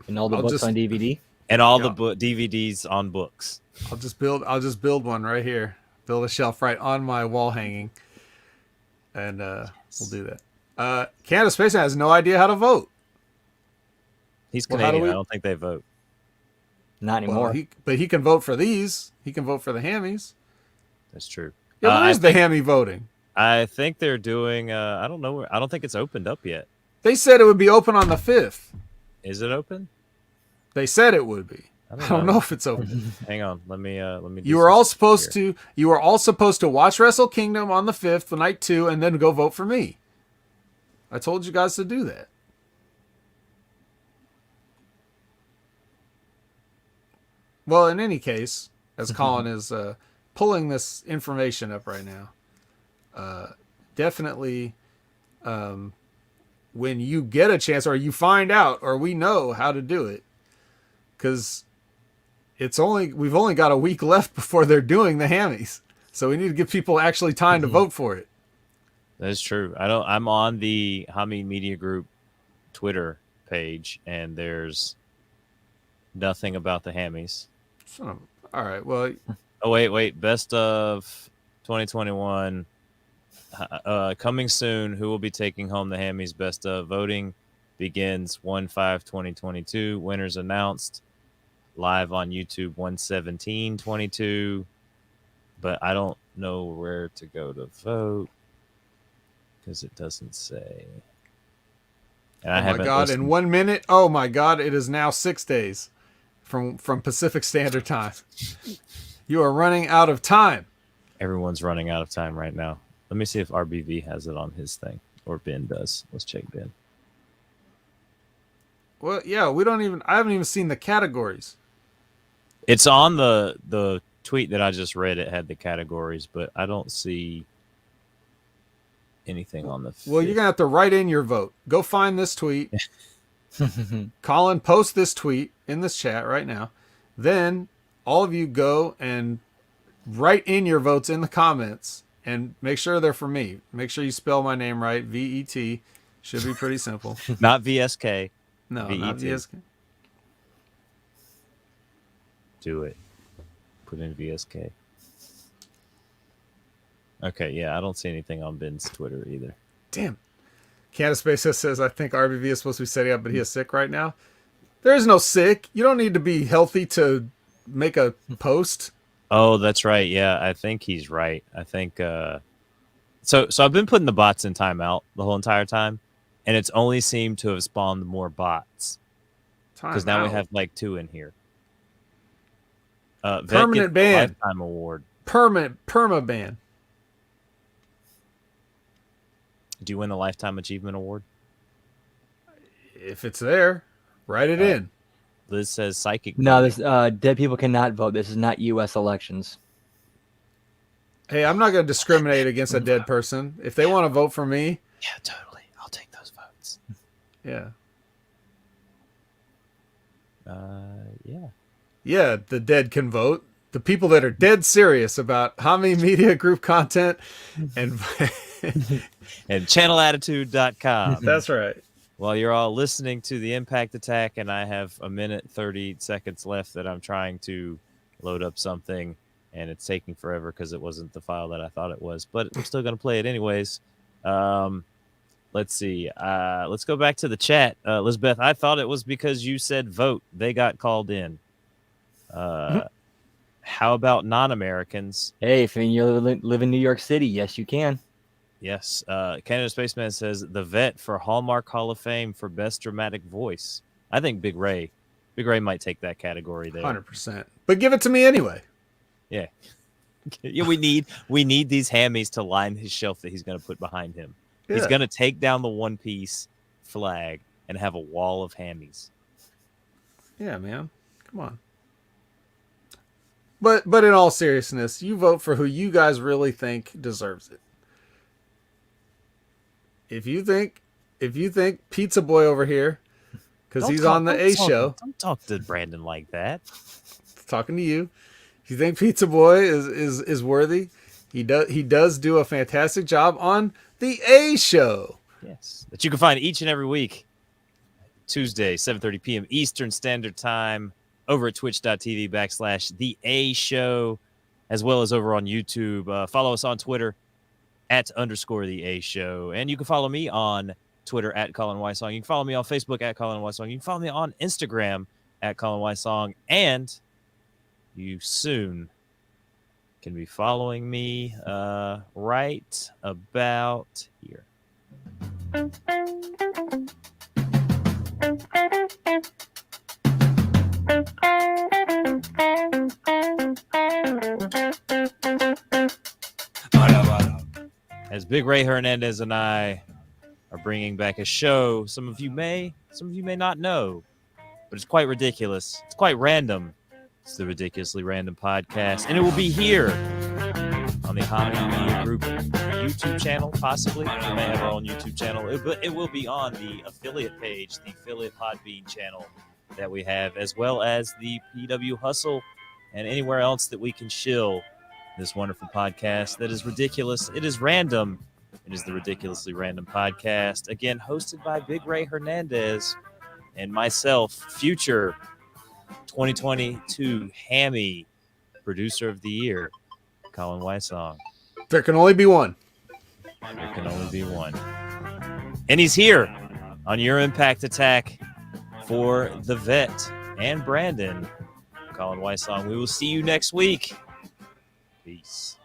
And all the I'll books just- on DVD. and all Yeah. the DVDs on books. I'll just build one right here. Build a shelf right on my wall hanging. And we'll do that. Canada Spaceman has no idea how to vote. He's Well, how do Canadian. we- I don't think they vote. Not anymore. Well, but he can vote for these. He can vote for the hammies. That's true. Yeah, I where's the hammy voting? I think they're doing. I don't know. I don't think it's opened up yet. They said it would be open on the 5th. Is it open? They said it would be. I don't know if it's open. Hang on. Let me. Do You were all some supposed here. to. You were all supposed to watch Wrestle Kingdom on the 5th, night 2, and then go vote for me. I told you guys to do that. Well, in any case, as Colin is pulling this information up right now, definitely, when you get a chance, or you find out, or we know how to do it, because we've only got a week left before they're doing the hammies, so we need to give people actually time to vote for it. That is true. I'm on the Hameen Media Group Twitter page, and there's nothing about the hammies. So, all right. Well, Oh wait. Best of 2021 coming soon. Who will be taking home the hammies? Best of voting begins 1/5/2022. Winners announced live on YouTube 1/17/22. But I don't know where to go to vote because it doesn't say. And I oh my haven't God! listened. In 1 minute, oh my God! It is now 6 days from Pacific Standard Time. You are running out of time. Everyone's running out of time right now. Let me see if RBV has it on his thing, or Ben does. Let's check Ben. Well, yeah, I haven't even seen the categories. It's on the tweet that I just read. It had the categories, but I don't see anything on the. Well, you're gonna have to write in your vote. Go find this tweet. Colin, post this tweet in this chat right now. Then all of you go and write in your votes in the comments and make sure they're for me. Make sure you spell my name right. VET. Should be pretty simple. Not VSK. No, VET. not VSK. Do it. Put in VSK. Okay, yeah, I don't see anything on Ben's Twitter either. Damn. Candace Basis says, I think RBV is supposed to be setting up, but he is sick right now. There is no sick. You don't need to be healthy to make a post. Oh, that's right. Yeah, I think he's right. I think so I've been putting the bots in timeout the whole entire time, and it's only seemed to have spawned more bots. Because now we have like 2 in here. Vet Permanent gets the ban. Lifetime award. Perma ban. Do you win the Lifetime Achievement Award? If it's there, write it in. Liz says psychic. No, voting. this dead people cannot vote. This is not U.S. elections. Hey, I'm not going to discriminate against a dead person. If they want to vote for me, Yeah, totally. I'll take those votes. yeah. Yeah. Yeah, the dead can vote. The people that are dead serious about Hami Media Group content and And channelattitude.com. that's right. While you're all listening to the Impact Attack, and I have a minute 30 seconds left that I'm trying to load up something, and it's taking forever because it wasn't the file that I thought it was, but I'm still going to play it anyways. Let's see. Let's go back to the chat. Elizabeth, I thought it was because you said vote. They got called in. How about non-Americans? Hey, if you live in New York City, yes, you can. Yes. Canada Spaceman says the vet for Hallmark Hall of Fame for Best Dramatic Voice. I think Big Ray might take that category there. 100%. But give it to me anyway. Yeah. Yeah, we need these hammies to line his shelf that he's going to put behind him. Yeah. He's going to take down the One Piece flag and have a wall of hammies. Yeah, man. Come on. But in all seriousness, you vote for who you guys really think deserves it. If you think Pizza Boy over here, because he's on the A show, Don't talk to Brandon like that. talking to you. If you think Pizza Boy is worthy, he does do a fantastic job on the A show. Yes, that you can find each and every week, Tuesday, 7:30 p.m. Eastern Standard Time, over at twitch.tv/The A Show, as well as over on YouTube. Follow us on Twitter @_The A Show, and you can follow me on Twitter @Colin Wysong. You can follow me on Facebook @Colin Wysong. You can follow me on Instagram @Colin Wysong, and you soon can be following me right about here. Big Ray Hernandez and I are bringing back a show some of you may not know, but it's quite ridiculous. It's quite random. It's the Ridiculously Random Podcast, and it will be here on the Hobby Media Group YouTube channel, possibly. We may have our own YouTube channel, but it will be on the affiliate page, the affiliate Podbean channel that we have, as well as the PW Hustle and anywhere else that we can shill this wonderful podcast that is ridiculous. It is random. It is the Ridiculously Random Podcast, again, hosted by Big Ray Hernandez and myself, future 2022 Hammy Producer of the Year, Colin Wysong. There can only be one. There can only be one. And he's here on Your Impact Attack for the Vet and Brandon. Colin Wysong. We will see you next week. Peace.